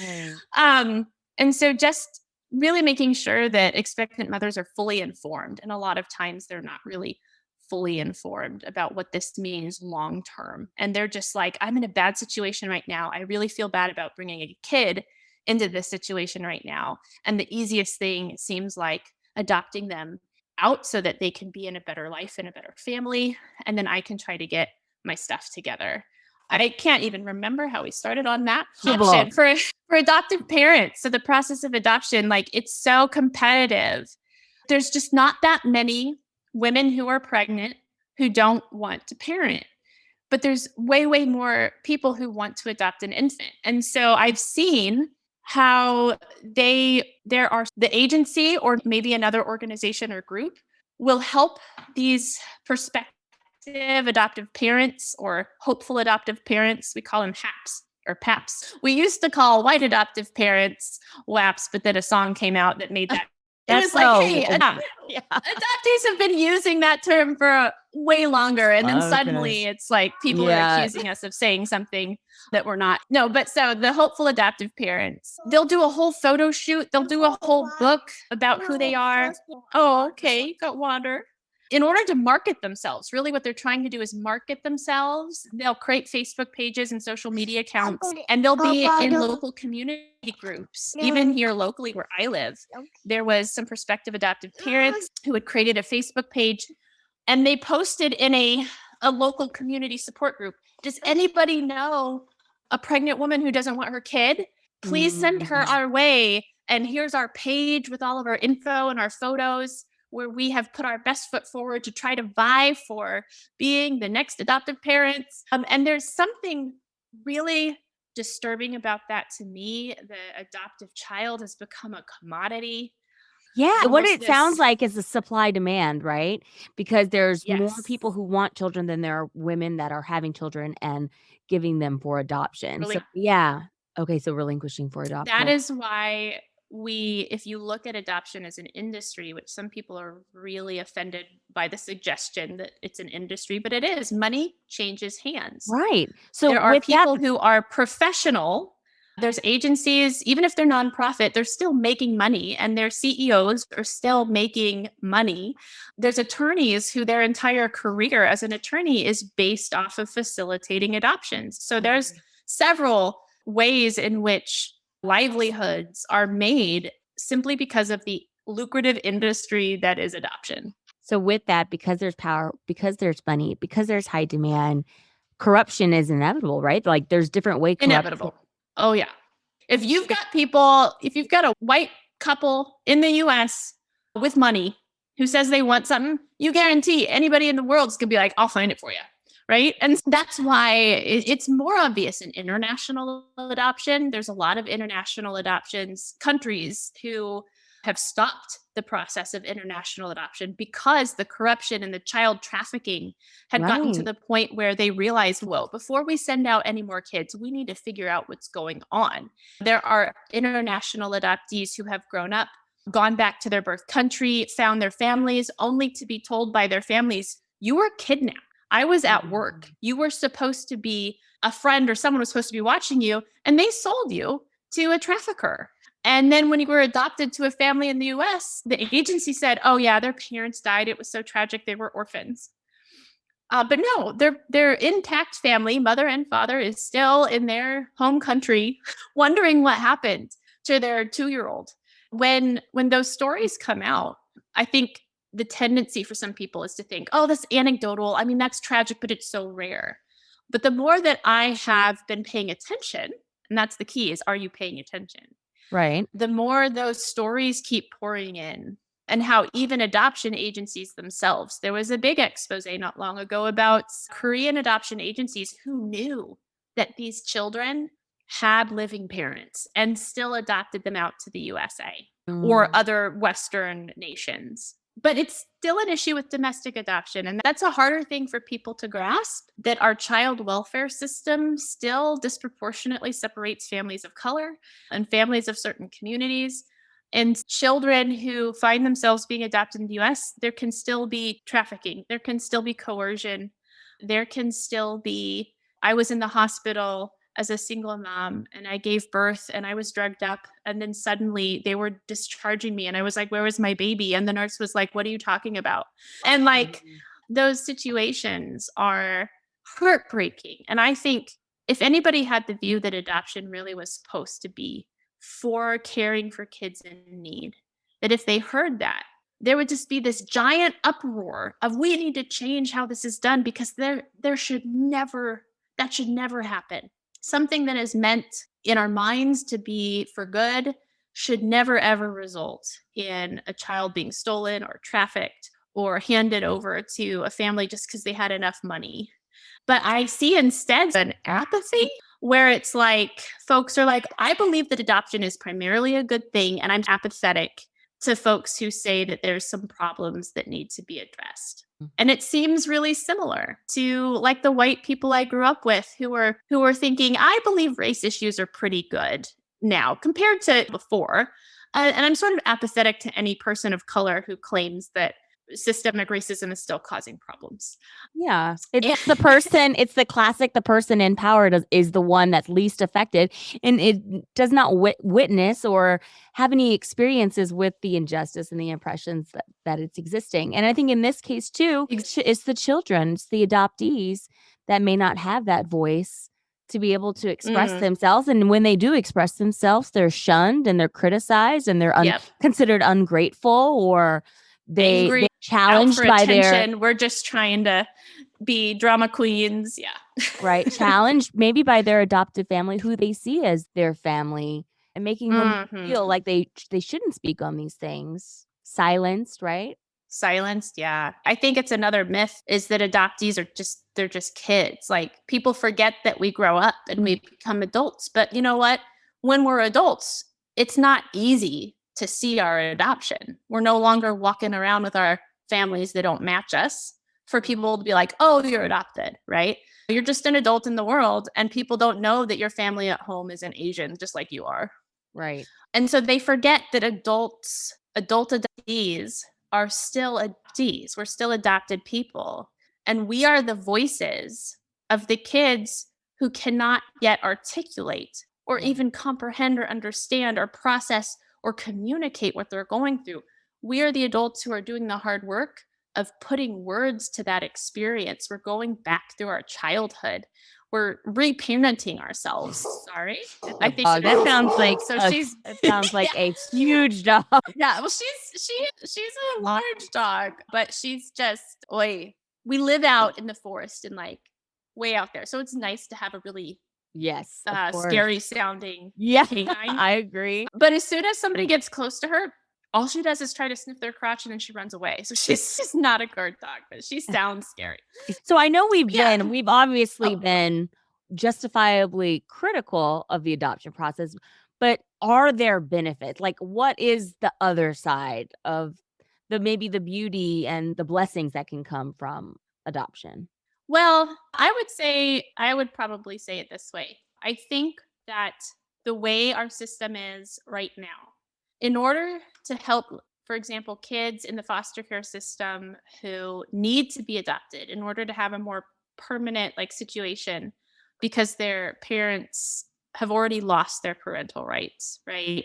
Right. um, and so just really making sure that expectant mothers are fully informed. And a lot of times they're not really fully informed about what this means long term. And they're just like, I'm in a bad situation right now. I really feel bad about bringing a kid into this situation right now. And the easiest thing seems like adopting them out so that they can be in a better life and a better family. And then I can try to get my stuff together. I can't even remember how we started on that option for adoptive parents. So the process of adoption, like it's so competitive. There's just not that many women who are pregnant who don't want to parent. But there's way, way more people who want to adopt an infant. And so I've seen how there are the agency or maybe another organization or group will help these prospective adoptive parents or hopeful adoptive parents. We call them HAPs or PAPs. We used to call white adoptive parents WAPs, but then a song came out that made that. It That's was like, hey, yeah. adoptees have been using that term for way longer. And then Okay. suddenly it's like people are Yeah. accusing us of saying something that we're not. No, but so the hopeful adoptive parents, they'll do a whole photo shoot. They'll do a whole book about who they are. Oh, okay. You got water. In order to market themselves, really what they're trying to do is market themselves. They'll create Facebook pages and social media accounts, and they'll be in local community groups. Even here locally where I live, there was some prospective adoptive parents who had created a Facebook page and they posted in a local community support group. Does anybody know a pregnant woman who doesn't want her kid? Please send her Mhm. our way. And here's our page with all of our info and our photos where we have put our best foot forward to try to vie for being the next adoptive parents. And there's something really disturbing about that to me. The adoptive child has become a commodity. Yeah, what Almost it sounds this, like is a supply demand, right? Because there's more yes, people who want children than there are women that are having children and giving them for adoption. So, really. yeah. Okay, so relinquishing for That adoption. is why if you look at adoption as an industry, which some people are really offended by the suggestion that it's an industry, but it is, money changes hands. Right. So There are with that people who are professional. There's agencies, even if they're nonprofit, they're still making money and their CEOs are still making money. There's attorneys who their entire career as an attorney is based off of facilitating adoptions. So there's Mhm. several ways in which livelihoods are made simply because of the lucrative industry that is adoption. So with that, because there's power, because there's money, because there's high demand, corruption is inevitable, right? Like there's different way corruption. Inevitable. Oh, yeah. If you've got a white couple in the US with money who says they want something, you guarantee anybody in the world is going to be like, I'll find it for you. Right. And that's why it's more obvious in international adoption. There's a lot of international adoptions, countries who have stopped the process of international adoption because the corruption and the child trafficking had gotten to Right. the point where they realized, whoa, before we send out any more kids, we need to figure out what's going on. There are international adoptees who have grown up, gone back to their birth country, found their families, only to be told by their families, you were kidnapped. I was at work. Mhm. You were supposed to be a friend or someone was supposed to be watching you, and they sold you to a trafficker. And then when you were adopted to a family in the US, the agency said, oh, yeah, their parents died. It was so tragic. They were orphans. But no, their intact family, mother and father, is still in their home country, wondering what happened to their 2-year-old. When those stories come out, I think the tendency for some people is to think, oh, that's anecdotal. I mean, that's tragic, but it's so rare. But the more that I have been paying attention, and that's the key is, are you paying attention? Right. The more those stories keep pouring in, and how even adoption agencies themselves. There was a big expose not long ago about Korean adoption agencies who knew that these children had living parents and still adopted them out to the USA or Mm. other Western nations. But it's still an issue with domestic adoption. And that's a harder thing for people to grasp, that our child welfare system still disproportionately separates families of color and families of certain communities. And children who find themselves being adopted in the US, there can still be trafficking, there can still be coercion, there can still be. I was in the hospital as a single mom and I gave birth and I was drugged up. And then suddenly they were discharging me. And I was like, where was my baby? And the nurse was like, what are you talking about? And like Mhm. those situations are heartbreaking. And I think if anybody had the view that adoption really was supposed to be for caring for kids in need, that if they heard that, there would just be this giant uproar of we need to change how this is done because there should never that should never happen. Something that is meant in our minds to be for good should never ever result in a child being stolen or trafficked or handed over to a family just because they had enough money. But I see instead an apathy where it's like folks are like, I believe that adoption is primarily a good thing, and I'm apathetic to folks who say that there's some problems that need to be addressed. And it seems really similar to like the white people I grew up with who were thinking, I believe race issues are pretty good now compared to before. And I'm sort of apathetic to any person of color who claims that systemic racism is still causing problems. Yeah. It's And the person, it's the classic, the person in power is the one that's least affected. And it does not witness or have any experiences with the injustice and the impressions that it's existing. And I think in this case, too, it's the children, it's the adoptees that may not have that voice to be able to express Mm, themselves. And when they do express themselves, they're shunned and they're criticized and they're yep. considered ungrateful, or they Angry, out for challenged by their attention. We're just trying to be drama queens. Yeah. right, challenged maybe by their adoptive family who they see as their family, and making them feel Mhm. like they shouldn't speak on these things. Silenced, right? Silenced, yeah. I think it's another myth is that adoptees are they're just kids. Like people forget that we grow up and we become adults. But you know what? When we're adults, it's not easy to see our adoption. We're no longer walking around with our families that don't match us for people to be like, "Oh, you're adopted," right? You're just an adult in the world and people don't know that your family at home isn't Asian just like you are. Right. And so they forget that adult adoptees are still adoptees. We're still adopted people. And we are the voices of the kids who cannot yet articulate or Right. even comprehend or understand or process or communicate what they're going through. We are the adults who are doing the hard work of putting words to that experience. We're going back through our childhood. We're reparenting ourselves. Sorry. I The think dog. That sounds like so she's it sounds yeah. like a huge dog. Yeah, well, she's a large dog, but she's just oi. We live out in the forest and like way out there, so it's nice to have a really Yes, of course. scary sounding Yeah, canine. I agree. But as soon as somebody gets close to her, all she does is try to sniff their crotch and then she runs away. So she's not a guard dog, but she sounds scary. So I know Yeah. we've obviously Oh, been justifiably critical of the adoption process, but are there benefits? Like, what is the other side of maybe the beauty and the blessings that can come from adoption? well, I would probably say it this way. I think that the way our system is right now, in order to help, for example, kids in the foster care system who need to be adopted, in order to have a more permanent like situation because their parents have already lost their parental rights, right?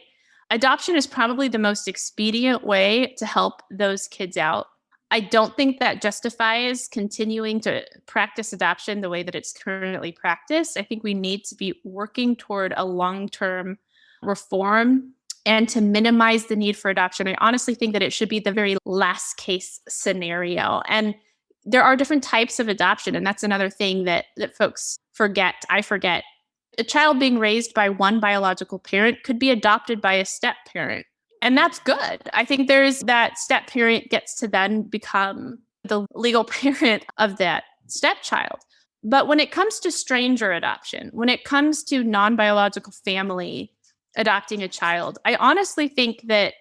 Adoption is probably the most expedient way to help those kids out. I don't think that justifies continuing to practice adoption the way that it's currently practiced. I think we need to be working toward a long term reform and to minimize the need for adoption. I honestly think that it should be the very last case scenario. And there are different types of adoption. And that's another thing that folks forget. I forget. A child being raised by one biological parent could be adopted by a step parent. And that's good. I think there's that step parent gets to then become the legal parent of that stepchild. But when it comes to stranger adoption, when it comes to non biological family adopting a child, I honestly think that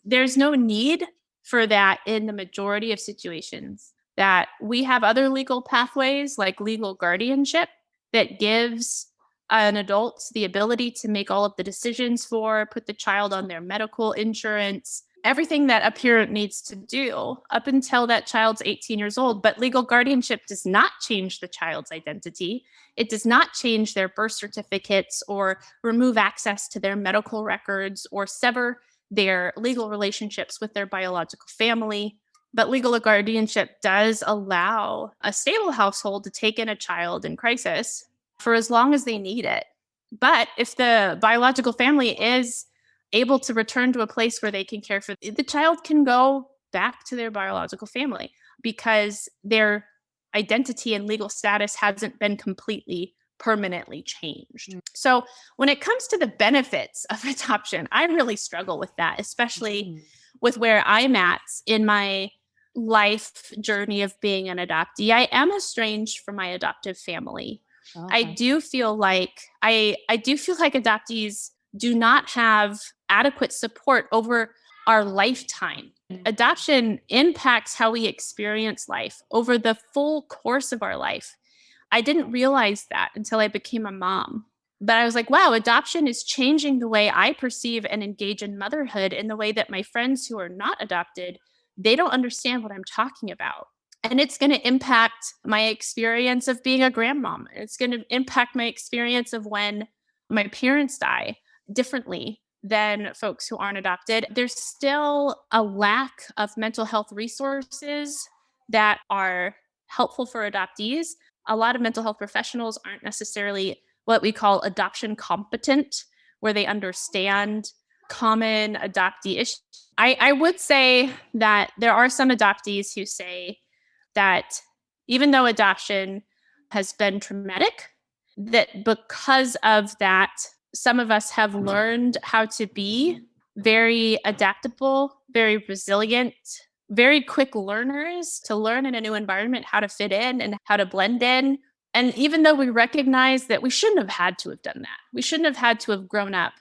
there's no need for that in the majority of situations. That we have other legal pathways like legal guardianship that gives an adult the ability to make all of the decisions put the child on their medical insurance, everything that a parent needs to do up until that child's 18 years old. But legal guardianship does not change the child's identity. It does not change their birth certificates or remove access to their medical records or sever their legal relationships with their biological family. But legal guardianship does allow a stable household to take in a child in crisis for as long as they need it. But if the biological family is able to return to a place where they can care for the child, can go back to their biological family because their identity and legal status hasn't been completely permanently changed. So when it comes to the benefits of adoption, I really struggle with that, especially with where I'm at in my life journey of being an adoptee. I am estranged from my adoptive family. I Okay. do feel like adoptees do not have adequate support over our lifetime. Adoption impacts how we experience life over the full course of our life. I didn't realize that until I became a mom. But I was like, wow, adoption is changing the way I perceive and engage in motherhood in the way that my friends who are not adopted, they don't understand what I'm talking about. And it's going to impact my experience of being a grandmom. It's going to impact my experience of when my parents die differently than folks who aren't adopted. There's still a lack of mental health resources that are helpful for adoptees. A lot of mental health professionals aren't necessarily what we call adoption competent, where they understand common adoptee issues. I would say that there are some adoptees who say that even though adoption has been traumatic, that because of that, some of us have learned how to be very adaptable, very resilient, very quick learners to learn in a new environment how to fit in and how to blend in. And even though we recognize that we shouldn't have had to have done that, we shouldn't have had to have grown up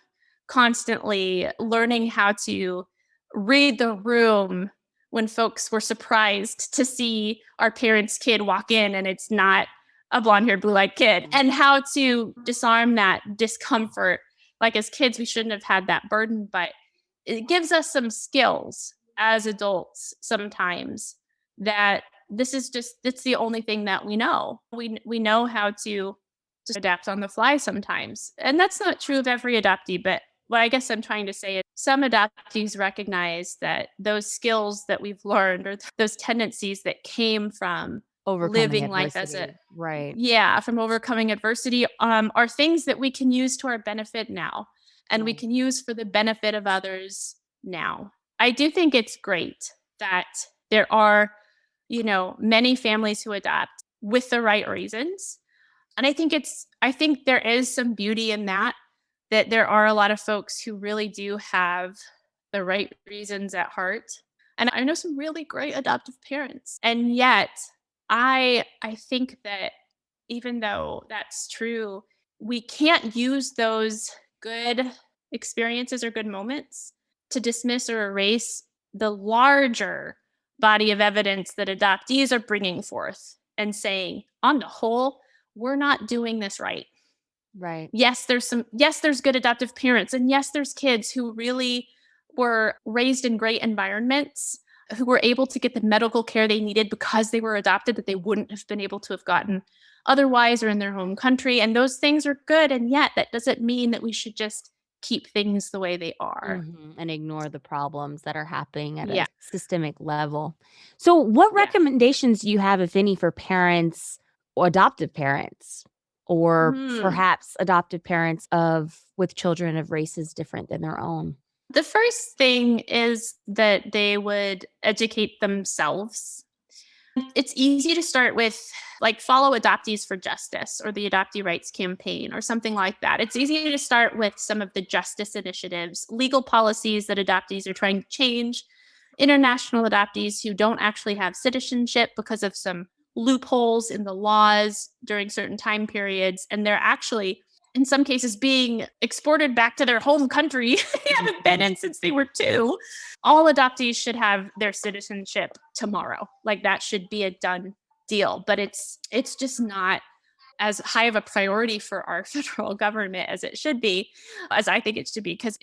constantly learning how to read the room when folks were surprised to see our parents' kid walk in and it's not a blonde-haired, blue-eyed kid, and how to disarm that discomfort. Like as kids, we shouldn't have had that burden, but it gives us some skills as adults sometimes that it's the only thing that we know. We know how to just adapt on the fly sometimes. And that's not true of every adoptee, but what I guess I'm trying to say is some adoptees recognize that those skills that we've learned or those tendencies that came from Overcoming living life as adversity. Right. from overcoming adversity, are things that we can use to our benefit now and we Right. can use for the benefit of others now. I do think it's great that there are, many families who adopt with the right reasons. And I think there is some beauty in that there are a lot of folks who really do have the right reasons at heart. And I know some really great adoptive parents. And yet, I think that even though that's true, we can't use those good experiences or good moments to dismiss or erase the larger body of evidence that adoptees are bringing forth and saying, on the whole, we're not doing this right. Right. Yes, there's good adoptive parents, and yes, there's kids who really were raised in great environments, who were able to get the medical care they needed because they were adopted that they wouldn't have been able to have gotten otherwise or in their home country, and those things are good, and yet that doesn't mean that we should just keep things the way they are. And ignore the problems that are happening at a Yeah, systemic level. So, what yeah. recommendations do you have, if any, for parents or adoptive parents, or Hmm. perhaps adoptive parents of with children of races different than their own? The first thing is that they would educate themselves. It's easy to start with like follow Adoptees for Justice or the Adoptee Rights Campaign or something like that. It's easy to start with some of the justice initiatives, legal policies that adoptees are trying to change, international adoptees who don't actually have citizenship because of some loopholes in the laws during certain time periods. And they're actually in some cases being exported back to their home country they haven't been in since they were 2. All adoptees should have their citizenship tomorrow. Like that should be a done deal, but it's just not as high of a priority for our federal government as it should be, as I think it should be, because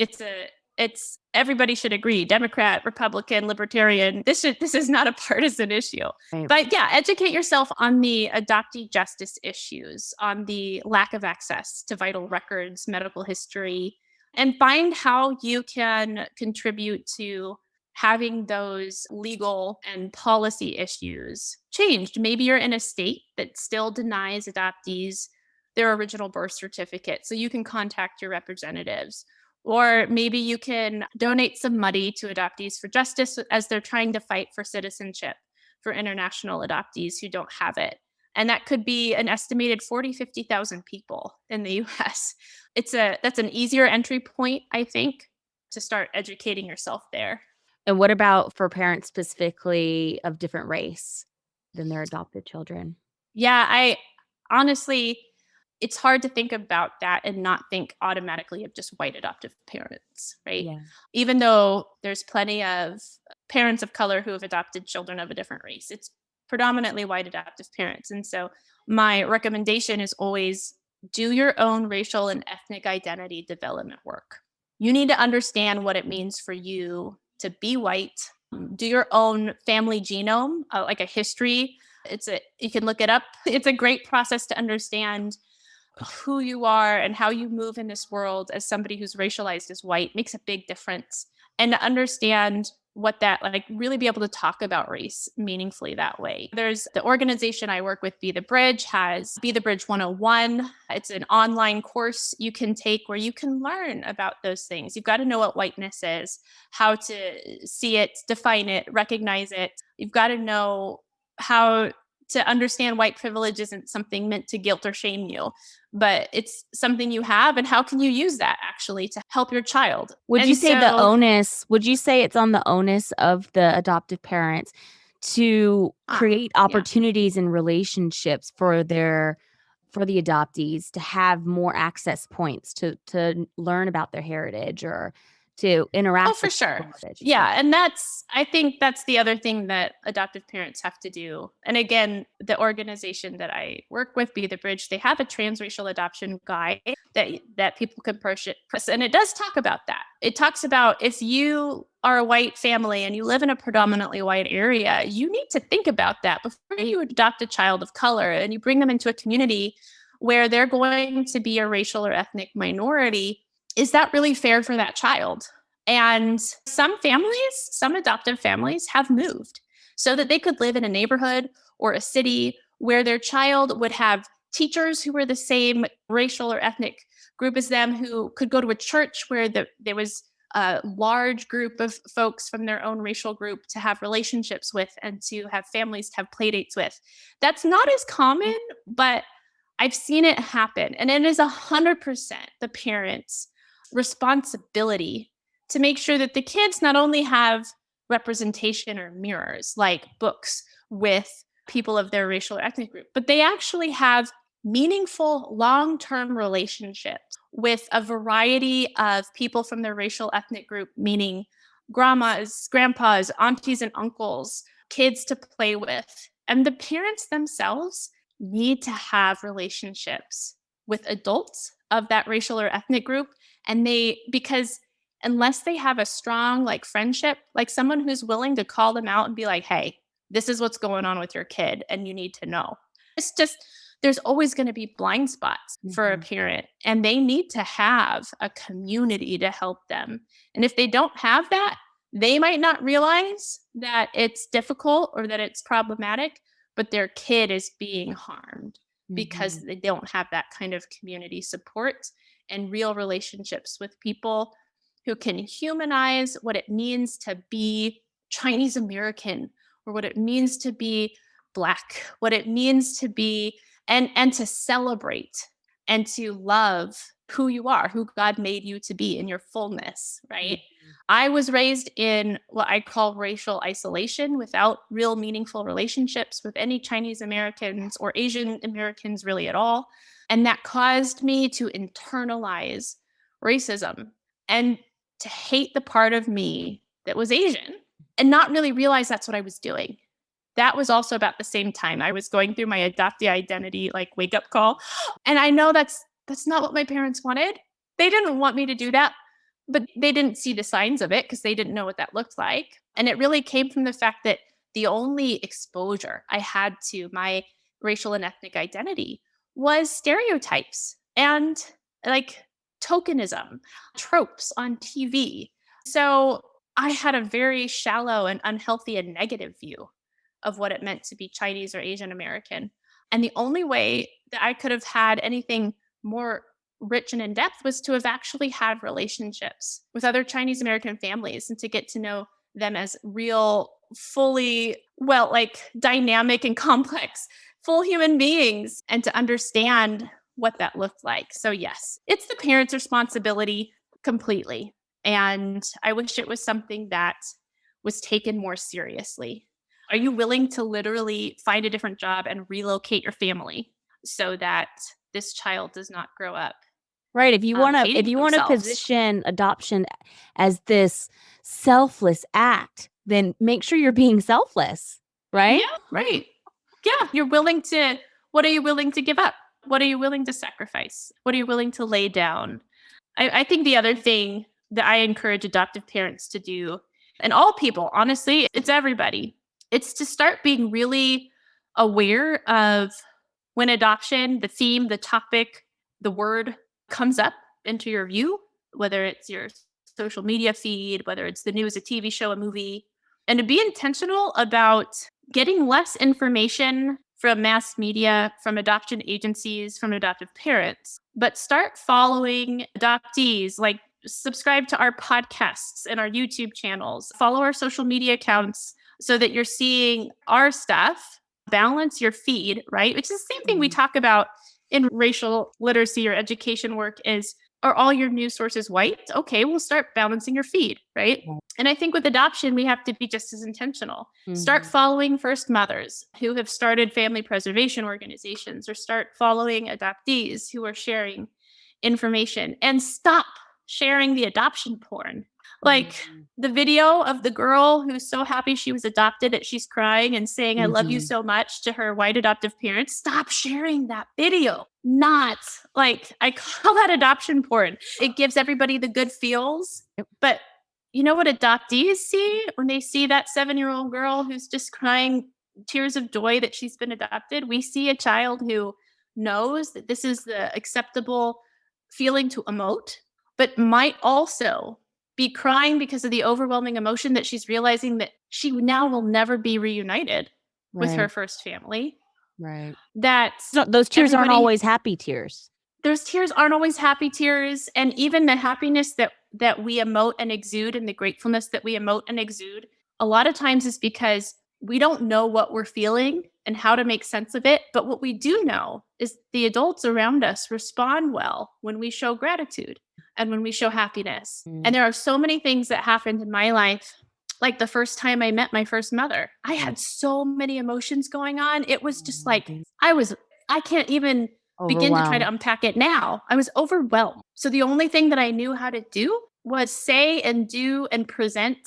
it's everybody should agree, Democrat, Republican, Libertarian. This is not a partisan issue. Right. But yeah, educate yourself on the adoptee justice issues, on the lack of access to vital records, medical history, and find how you can contribute to having those legal and policy issues changed. Maybe you're in a state that still denies adoptees their original birth certificate, so you can contact your representatives. Or maybe you can donate some money to Adoptees for Justice as they're trying to fight for citizenship for international adoptees who don't have it. And that could be an estimated 40, 50,000 people in the US. That's an easier entry point, I think, to start educating yourself there. And what about for parents specifically of different race than their adopted children? Yeah, I honestly, it's hard to think about that and not think automatically of just white adoptive parents, right? Yeah. Even though there's plenty of parents of color who have adopted children of a different race, it's predominantly white adoptive parents. And so my recommendation is always do your own racial and ethnic identity development work. You need to understand what it means for you to be white. Do your own family genome, like a history. You can look it up. It's a great process to understand who you are and how you move in this world as somebody who's racialized as white makes a big difference. And to understand what that, like, really be able to talk about race meaningfully that way. There's the organization I work with, Be the Bridge, has Be the Bridge 101. It's an online course you can take where you can learn about those things. You've got to know what whiteness is, how to see it, define it, recognize it. You've got to know how to understand white privilege isn't something meant to guilt or shame you, but it's something you have. And how can you use that actually to help your child? Would you say would you say it's on the onus of the adoptive parents to create Yeah. opportunities and relationships for the adoptees to have more access points to learn about their heritage or to interact Oh, for with sure. heritage? Yeah. And I think that's the other thing that adoptive parents have to do. And again, the organization that I work with, Be the Bridge, they have a transracial adoption guide that people can purchase. And it does talk about that. It talks about if you are a white family and you live in a predominantly white area, you need to think about that before you adopt a child of color and you bring them into a community where they're going to be a racial or ethnic minority. Is that really fair for that child? And some adoptive families have moved so that they could live in a neighborhood or a city where their child would have teachers who were the same racial or ethnic group as them, who could go to a church where there was a large group of folks from their own racial group to have relationships with and to have families to have play dates with. That's not as common, but I've seen it happen. And it is 100% the parents' responsibility to make sure that the kids not only have representation or mirrors like books with people of their racial or ethnic group, but they actually have meaningful long-term relationships with a variety of people from their racial ethnic group, meaning grandmas, grandpas, aunties, and uncles, kids to play with. And the parents themselves need to have relationships with adults of that racial or ethnic group. And because unless they have a strong like friendship, like someone who's willing to call them out and be like, hey, this is what's going on with your kid and you need to know. It's just, there's always going to be blind spots for a parent, and they need to have a community to help them. And if they don't have that, they might not realize that it's difficult or that it's problematic, but their kid is being harmed because they don't have that kind of community support and real relationships with people who can humanize what it means to be Chinese American, or what it means to be Black, what it means to be, and to celebrate and to love who you are, who God made you to be in your fullness, right? I was raised in what I call racial isolation, without real meaningful relationships with any Chinese Americans or Asian Americans really at all. And that caused me to internalize racism and to hate the part of me that was Asian and not really realize that's what I was doing. That was also about the same time I was going through my adoptee identity like wake up call. And I know that's not what my parents wanted. They didn't want me to do that, but they didn't see the signs of it because they didn't know what that looked like. And it really came from the fact that the only exposure I had to my racial and ethnic identity was stereotypes and like tokenism, tropes on TV. So I had a very shallow and unhealthy and negative view of what it meant to be Chinese or Asian American. And the only way that I could have had anything more rich and in depth was to have actually had relationships with other Chinese American families and to get to know them as real, fully, well, like dynamic and complex, full human beings and to understand what that looked like. So, yes, it's the parents' responsibility completely. And I wish it was something that was taken more seriously. Are you willing to literally find a different job and relocate your family so that this child does not grow up Right. If you want hating to themselves? position adoption as this selfless act, then make sure you're being selfless, right? Yeah, right. Yeah, you're willing to. What are you willing to give up? What are you willing to sacrifice? What are you willing to lay down? I think the other thing that I encourage adoptive parents to do, and all people, honestly, it's everybody, it's to start being really aware of when adoption, the theme, the topic, the word comes up into your view, whether it's your social media feed, whether it's the news, a TV show, a movie, and to be intentional about getting less information from mass media, from adoption agencies, from adoptive parents, but start following adoptees, like subscribe to our podcasts and our YouTube channels, follow our social media accounts so that you're seeing our stuff, balance your feed, right? Which is the same thing we talk about in racial literacy or education work is, are all your news sources white? Okay, we'll start balancing your feed, right? And I think with adoption, we have to be just as intentional. Start following first mothers who have started family preservation organizations or start following adoptees who are sharing information and stop sharing the adoption porn. Like the video of the girl who's so happy she was adopted that she's crying and saying, I love you so much to her white adoptive parents. Stop sharing that video. Not like, I call that adoption porn. It gives everybody the good feels. But you know what adoptees see when they see that 7-year-old girl who's just crying tears of joy that she's been adopted? We see a child who knows that this is the acceptable feeling to emote, but might also be crying because of the overwhelming emotion that she's realizing that she now will never be reunited with her first family. Right. That So those tears aren't always happy tears. Those tears aren't always happy tears. And even the happiness that we emote and exude and the gratefulness that we emote and exude, a lot of times is because we don't know what we're feeling and how to make sense of it. But what we do know is the adults around us respond well when we show gratitude and when we show happiness. And there are so many things that happened in my life. Like the first time I met my first mother, I had so many emotions going on. It was just like, I can't even begin to try to unpack it now. I was overwhelmed. So the only thing that I knew how to do was say and do and present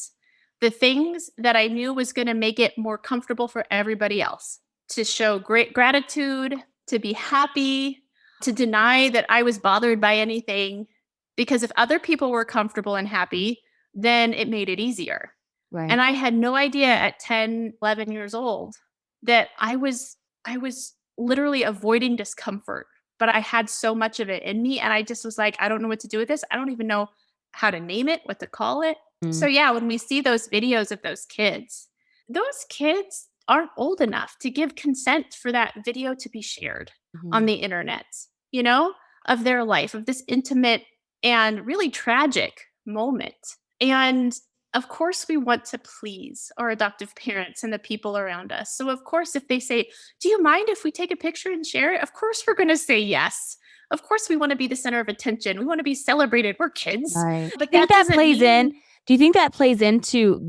the things that I knew was going to make it more comfortable for everybody else, to show great gratitude, to be happy, to deny that I was bothered by anything. Because if other people were comfortable and happy, then it made it easier. Right. And I had no idea at 10, 11 years old that I was literally avoiding discomfort, but I had so much of it in me. And I just was like, I don't know what to do with this. I don't even know how to name it, what to call it. So yeah, when we see those videos of those kids aren't old enough to give consent for that video to be shared on the internet, you know, of their life, of this intimate and really tragic moment. And of course, we want to please our adoptive parents and the people around us. So, of course, if they say, do you mind if we take a picture and share it? Of course, we're going to say yes. Of course, we want to be the center of attention. We want to be celebrated. We're kids. Right. But that plays in. Do you think that plays into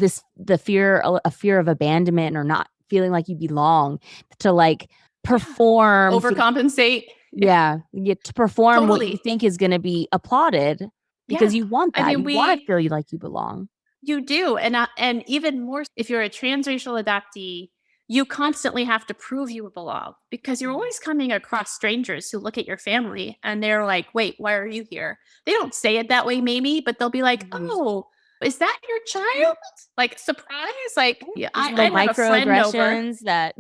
a fear of abandonment or not feeling like you belong, to like perform, overcompensate? Yeah, you get to perform what you Totally. think is gonna be applauded because Yeah. you want I that. mean, You wanna feel you like you belong. you do, and even more if you're a transracial adoptee, you constantly have to prove you belong because you're Mhm. always coming across strangers who look at your family and they're like, "Wait, why are you here?" They don't say it that way maybe, but they'll be like, Mhm. "Oh, is that your child?" Like, surprise? Like, yeah, Those I little I'd have a friend over. microaggressions that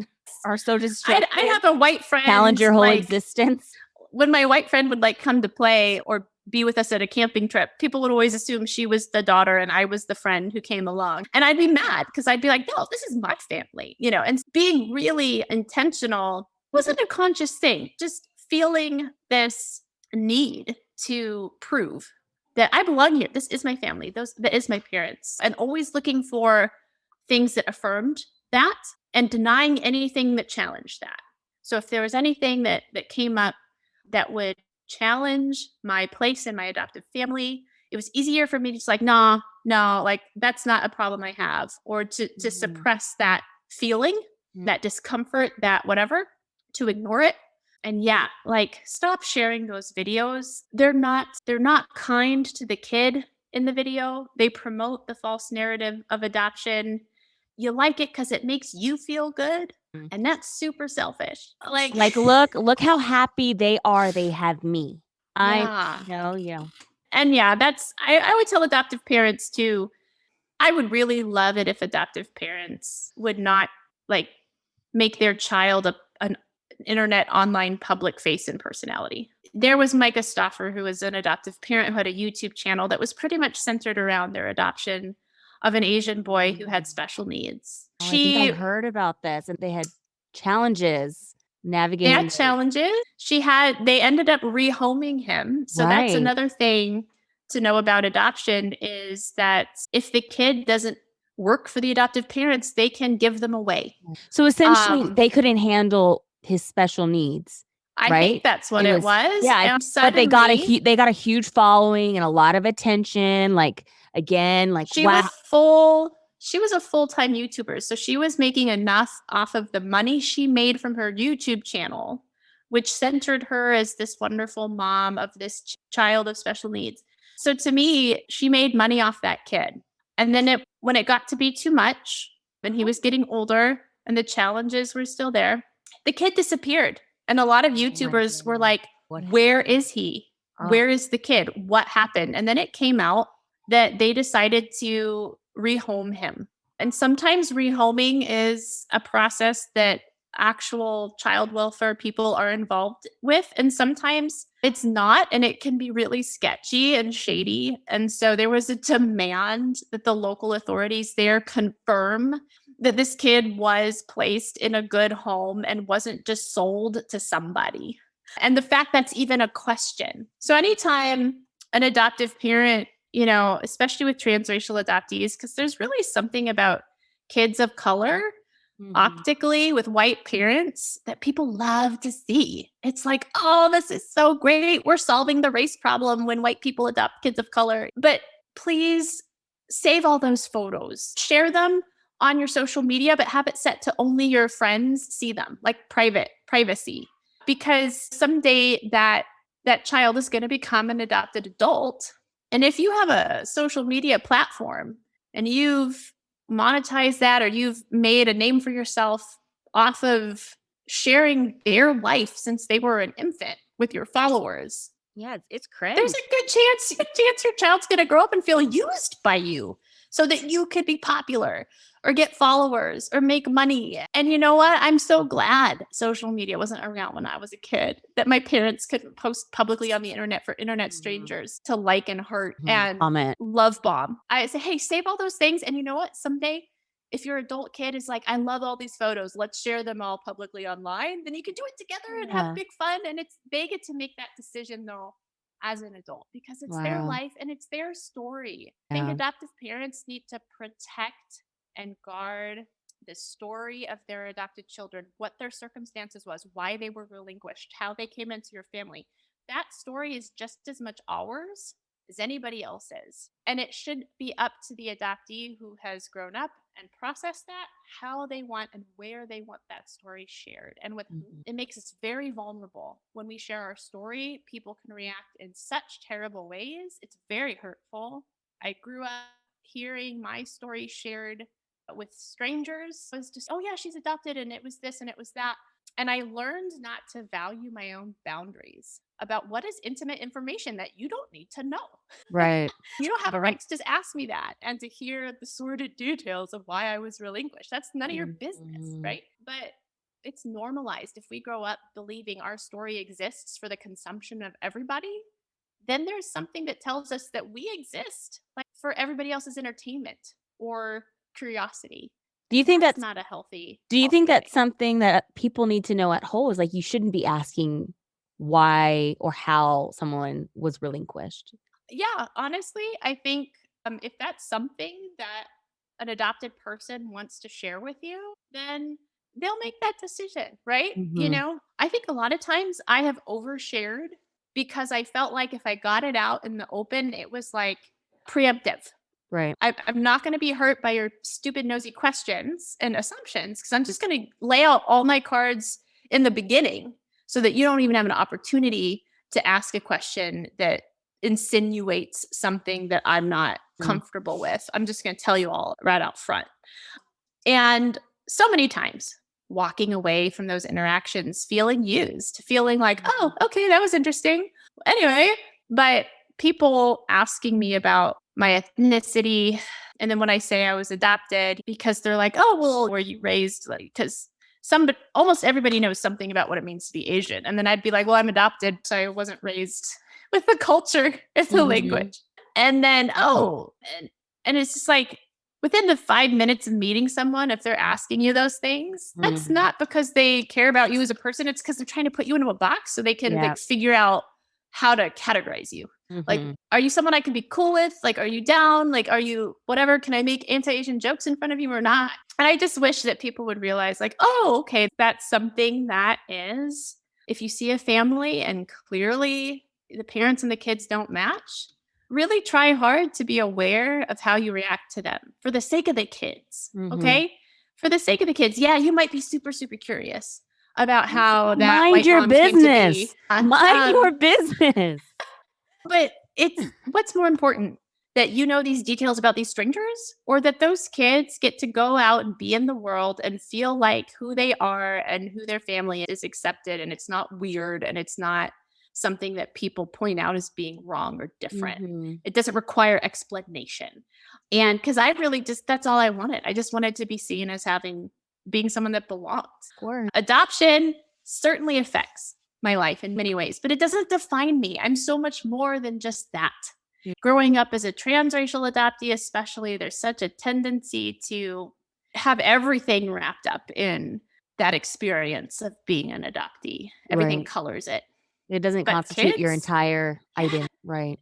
are so I'd destructive, have a white challenge friend, your whole like, existence. when my white friend would like come to play or be with us at a camping trip, people would always assume she was the daughter and I was the friend who came along. And I'd be mad because I'd be like, no, this is my family, and being really intentional wasn't a conscious thing, just feeling this need to prove that I belong here. This is my family. That is my parents. And always looking for things that affirmed that and denying anything that challenged that. So if there was anything that came up that would challenge my place in my adoptive family, it was easier for me to just like, nah, no, like that's not a problem I have, or to Mhm. suppress that feeling, Mm. that discomfort, that whatever, to ignore it. And yeah, like stop sharing those videos. They're not kind to the kid in the video. They promote the false narrative of adoption. You like it because it makes you feel good. Mm. And that's super selfish. Like, Like, look how happy they are, they have me. I'm yeah. you know. And yeah, I would tell adoptive parents too. I would really love it if adoptive parents would not like make their child an internet online public face and personality. There was Micah Stoffer, who was an adoptive parent who had a YouTube channel that was pretty much centered around their adoption of an Asian boy who had special needs. Oh, I think I She heard about this, and they had challenges They had navigating the challenges. They ended up rehoming him. So that's right. another thing to know about adoption is that if the kid doesn't work for the adoptive parents, they can give them away. So, essentially, Um, they couldn't handle his special needs, I think right? that's what It it was was. yeah, And but they got suddenly they got a huge following and a lot of attention, like, again, like, She wow. was full she was a full-time YouTuber, so she was making enough off of the money she made from her YouTube channel, which centered her as this wonderful mom of this child of special needs. So to me, she made money off that kid. And then when it got to be too much, and he was getting older and the challenges were still there, the kid disappeared. And a lot of Oh my YouTubers were goodness. like, What "Where is he? oh, Where is the kid? What happened?" And then it came out that they decided to rehome him. And sometimes rehoming is a process that actual child welfare people are involved with. And sometimes it's not, and it can be really sketchy and shady. And so there was a demand that the local authorities there confirm that this kid was placed in a good home and wasn't just sold to somebody. And the fact that's even a question. So anytime an adoptive parent, especially with transracial adoptees, because there's really something about kids of color mhm. optically with white parents that people love to see. It's like, oh, this is so great. We're solving the race problem when white people adopt kids of color. But please save all those photos, share them on your social media, but have it set to only your friends see them, like privacy. Because someday that child is going to become an adopted adult. And if you have a social media platform and you've monetized that or you've made a name for yourself off of sharing their life since they were an infant with your followers, Yeah, it's there's cringe. a good chance your child's going to grow up and feel used by you so that you could be popular or get followers or make money. And you know what? I'm so glad social media wasn't around when I was a kid, that my parents couldn't post publicly on the internet for internet Mhm. strangers to like and hurt Mhm. and Comment. love bomb. I say, hey, save all those things. And you know what? Someday, if your adult kid is like, I love all these photos, let's share them all publicly online, then you can do it together and have Yeah. big fun. And they get to make that decision though as an adult because it's their Wow. life and it's their story. I think Yeah. adoptive parents need to protect and guard the story of their adopted children, what their circumstances was, why they were relinquished, how they came into your family. That story is just as much ours as anybody else's. And it should be up to the adoptee who has grown up and process that how they want and where they want that story shared. And what it makes us very vulnerable. When we share our story, people can react in such terrible ways. It's very hurtful. I grew up hearing my story shared with strangers. It was just, oh yeah, she's adopted and it was this and it was that. And I learned not to value my own boundaries about what is intimate information that you don't need to know. Right. You don't have a right to just ask me that and to hear the sordid details of why I was relinquished. That's none of your business, Mhm. right? But it's normalized. If we grow up believing our story exists for the consumption of everybody, then there's something that tells us that we exist like for everybody else's entertainment or curiosity. Do you think That's that's not a healthy do you healthy think that's thing. something that people need to know at whole is, like, you shouldn't be asking why or how someone was relinquished? Yeah, honestly, I think if that's something that an adopted person wants to share with you, then they'll make that decision, right? Mhm. I think a lot of times I have overshared because I felt like if I got it out in the open, it was like preemptive. Right. I'm not going to be hurt by your stupid, nosy questions and assumptions because I'm just going to lay out all my cards in the beginning so that you don't even have an opportunity to ask a question that insinuates something that I'm not Mm. comfortable with. I'm just going to tell you all right out front. And so many times, walking away from those interactions, feeling used, feeling like, oh, okay, that was interesting. Anyway, but people asking me about my ethnicity. And then when I say I was adopted, because they're like, oh, well, were you raised like, because almost everybody knows something about what it means to be Asian. And then I'd be like, well, I'm adopted. So I wasn't raised with the culture and the Mhm. language. And then, and it's just like, within the 5 minutes of meeting someone, if they're asking you those things, that's Mhm. not because they care about you as a person, it's because they're trying to put you into a box so they can, Yeah. like, figure out how to categorize you. Like, Mhm. are you someone I can be cool with? Like, are you down? Like, are you whatever? Can I make anti-Asian jokes in front of you or not? And I just wish that people would realize, like, oh, okay, that's something that is if you see a family and clearly the parents and the kids don't match, really try hard to be aware of how you react to them for the sake of the kids. Mhm. Okay. For the sake of the kids. Yeah, you might be super, super curious about how that Mind white your mom came to be. business. Mind your business. But it's what's more important that you know these details about these strangers or that those kids get to go out and be in the world and feel like who they are and who their family is accepted and it's not weird and it's not something that people point out as being wrong or different. Mhm. It doesn't require explanation. And cuz I really just that's all I wanted. I just wanted to be seen as having being someone that belongs. Of course. Adoption certainly affects my life in many ways, but it doesn't define me. I'm so much more than just that. Yeah. Growing up as a transracial adoptee, especially, there's such a tendency to have everything wrapped up in that experience of being an adoptee. Everything Right. colors it. It doesn't But constitute your kids, entire yeah, identity. Right.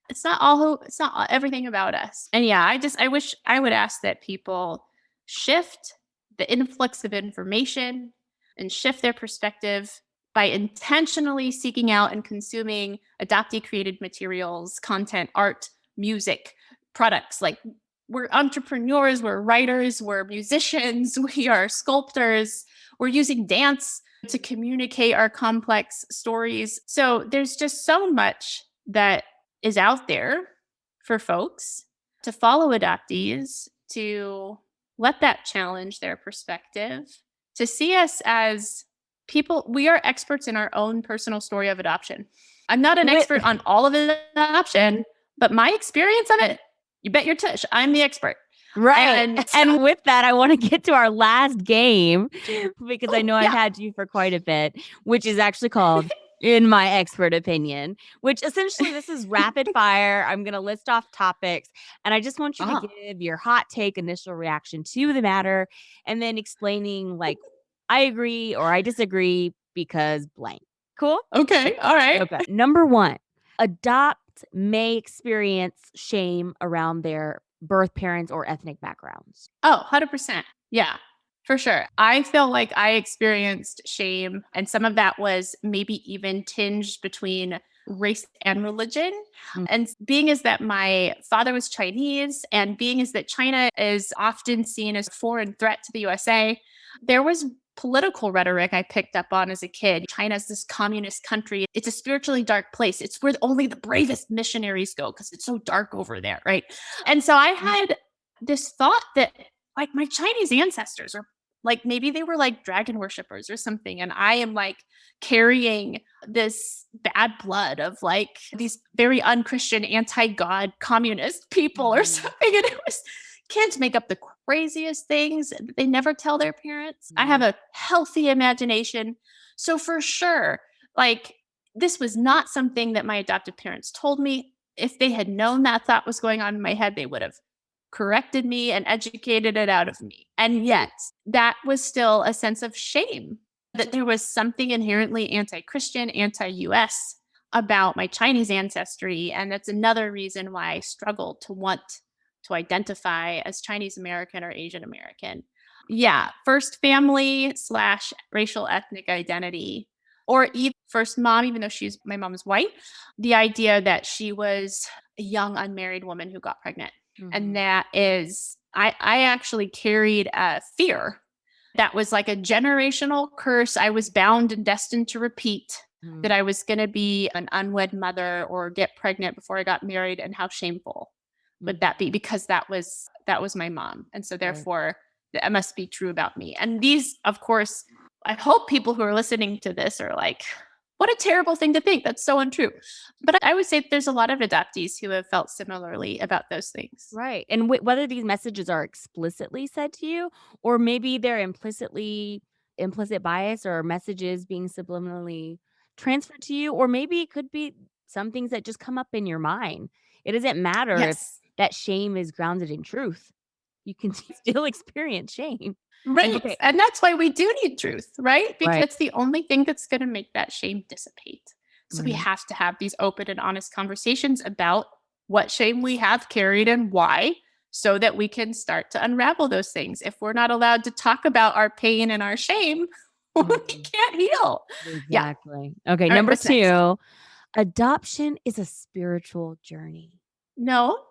it's not everything about us. And yeah, I wish I would ask that people shift the influx of information and shift their perspective by intentionally seeking out and consuming adoptee created materials, content, art, music, products. Like we're entrepreneurs, we're writers, we're musicians, we are sculptors, we're using dance to communicate our complex stories. So there's just so much that is out there for folks to follow adoptees, to let that challenge their perspective, to see us as people. We are experts in our own personal story of adoption. I'm not an With expert on all of adoption, but my experience on it, you bet your tush, I'm the expert. right. And And with that, I wanna get to our last game because I oh, know I've yeah. had you for quite a bit, which is actually called "In My Expert Opinion," which essentially this is rapid fire. I'm gonna list off topics, and I just want you to Ah, give your hot take initial reaction to the matter, and then explaining, like, "I agree," or "I disagree because blank." Cool? okay. All right. Okay. Number 1, adopt may experience shame around their birth parents or ethnic backgrounds. Oh, 100%. Yeah, for sure. I feel like I experienced shame, and some of that was maybe even tinged between race and religion. Mm. And being is that my father was Chinese, and being is that China is often seen as a foreign threat to the USA, there was political rhetoric I picked up on as a kid. China's this communist country. It's a spiritually dark place. It's where only the bravest missionaries go because it's so dark over there, right? And so I had this thought that like my Chinese ancestors are like maybe they were like dragon worshippers or something. And I am like carrying this bad blood of like these very unchristian, anti-God communist people or Mhm. something. And it was kids make up the craziest things. They never tell their parents. I have Mhm. a healthy imagination. So for sure, like this was not something that my adoptive parents told me. If they had known that thought was going on in my head, they would have corrected me and educated it out of me. And yet, that was still a sense of shame that there was something inherently anti Christian, anti US about my Chinese ancestry. And that's another reason why I struggled to want to identify as Chinese American or Asian American. Yeah, first family slash racial ethnic identity, or even first mom, even though my mom is white, the idea that she was a young unmarried woman who got pregnant. And Mhm. that is, I actually carried a fear that was like a generational curse I was bound and destined to repeat, Mhm. that I was going to be an unwed mother or get pregnant before I got married, and how shameful would Mhm. that be, because that was my mom, and so Right. therefore that must be true about me. And these, of course, I hope people who are listening to this are like, what a terrible thing to think, that's so untrue. But I would say there's a lot of adoptees who have felt similarly about those things. Right. And whether these messages are explicitly said to you, or maybe they're implicit bias or messages being subliminally transferred to you, or maybe it could be some things that just come up in your mind. It doesn't matter if Yes. that shame is grounded in truth. You can still experience shame. Right. Okay. And that's why we do need truth, right? Because Right. it's the only thing that's going to make that shame dissipate. So we Right. have to have these open and honest conversations about what shame we have carried and why, so that we can start to unravel those things. If we're not allowed to talk about our pain and our shame, we Mhm. can't heal. Yeah. Exactly. Okay. All right. Number What's next? 2, adoption is a spiritual journey. No.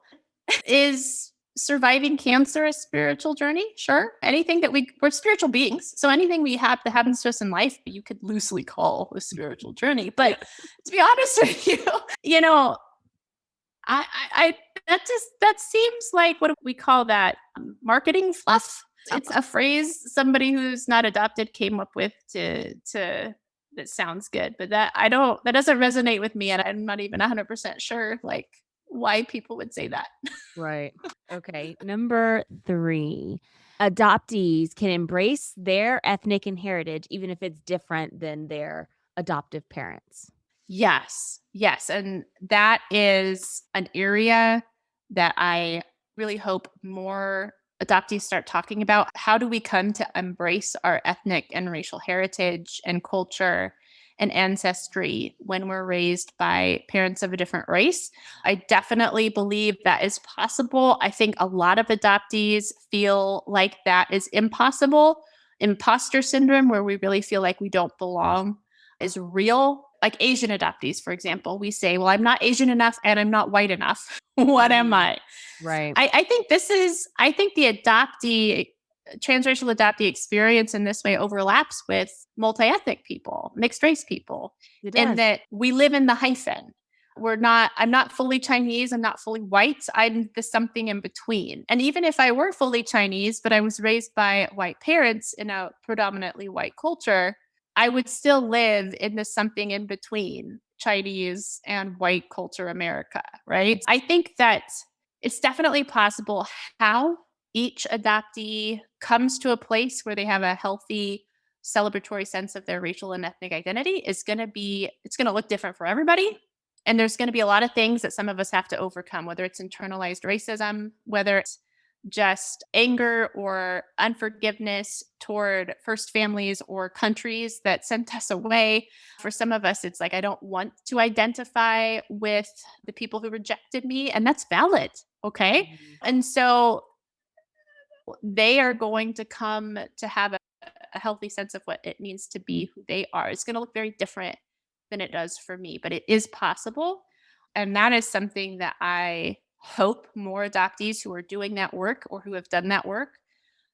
Is surviving cancer a spiritual journey? Sure. Anything that we're spiritual beings. So anything we have that happens to us in life, you could loosely call a spiritual journey. But to be honest with you, you know, I that seems like, what do we call that? Marketing fluff. It's a phrase somebody who's not adopted came up with to that sounds good, but that doesn't resonate with me, and I'm not even 100% sure like why people would say that. Right. Okay. Number 3, adoptees can embrace their ethnic and heritage even if it's different than their adoptive parents. Yes. Yes. And that is an area that I really hope more adoptees start talking about. How do we come to embrace our ethnic and racial heritage and culture and ancestry when we're raised by parents of a different race? I definitely believe that is possible. I think a lot of adoptees feel like that is impossible. Imposter syndrome, where we really feel like we don't belong, is real. Like Asian adoptees, for example, we say, well, I'm not Asian enough and I'm not white enough. What am Mm. I? Right. I think the transracial adoptee experience in this way overlaps with multi-ethnic people, mixed race people, It in does. that we live in the hyphen. I'm not fully Chinese, I'm not fully white, I'm the something in between. And even if I were fully Chinese, but I was raised by white parents in a predominantly white culture, I would still live in the something in between Chinese and white culture America, right? I think that it's definitely possible. How each adoptee comes to a place where they have a healthy celebratory sense of their racial and ethnic identity is going to be, it's going to look different for everybody. And there's going to be a lot of things that some of us have to overcome, whether it's internalized racism, whether it's just anger or unforgiveness toward first families or countries that sent us away. For some of us, it's like, I don't want to identify with the people who rejected me, and that's valid. Okay. Mhm. And so they are going to come to have a healthy sense of what it means to be who they are. It's going to look very different than it does for me, but it is possible. And that is something that I hope more adoptees who are doing that work or who have done that work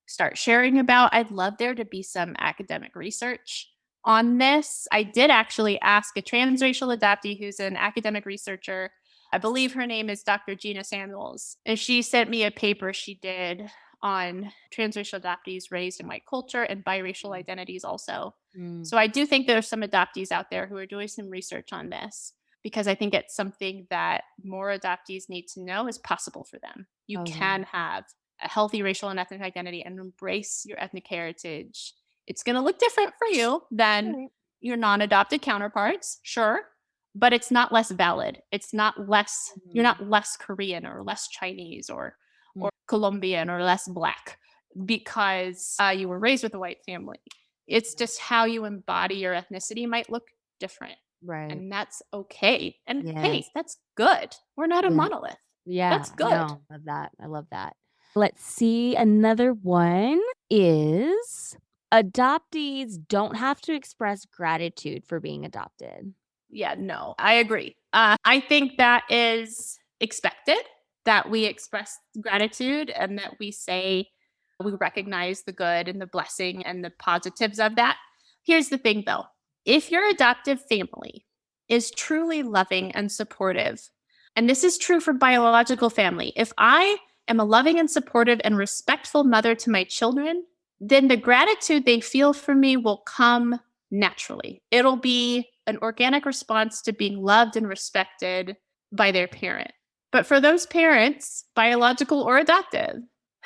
start sharing about. I'd love there to be some academic research on this. I did actually ask a transracial adoptee who's an academic researcher. I believe her name is Dr. Gina Samuels. And she sent me a paper she did on transracial adoptees raised in white culture and biracial identities also. Mm. So I do think there's some adoptees out there who are doing some research on this because I think it's something that more adoptees need to know is possible for them. You can have a healthy racial and ethnic identity and embrace your ethnic heritage. It's going to look different for you than Right. your non-adopted counterparts, sure, but it's not less valid. It's not less, you're not less Korean or less Chinese or Colombian or less Black because you were raised with a white family. It's just how you embody your ethnicity might look different. Right. And that's okay. And hey, Yes. that's good. We're not a Yeah. monolith. Yeah. That's good. No, love that. I love that. Let's see. Another one is adoptees don't have to express gratitude for being adopted. Yeah, no, I agree. I think that is expected that we express gratitude and that we say we recognize the good and the blessing and the positives of that. Here's the thing though, if your adoptive family is truly loving and supportive, and this is true for biological family, if I am a loving and supportive and respectful mother to my children, then the gratitude they feel for me will come naturally. It'll be an organic response to being loved and respected by their parent. But for those parents, biological or adoptive,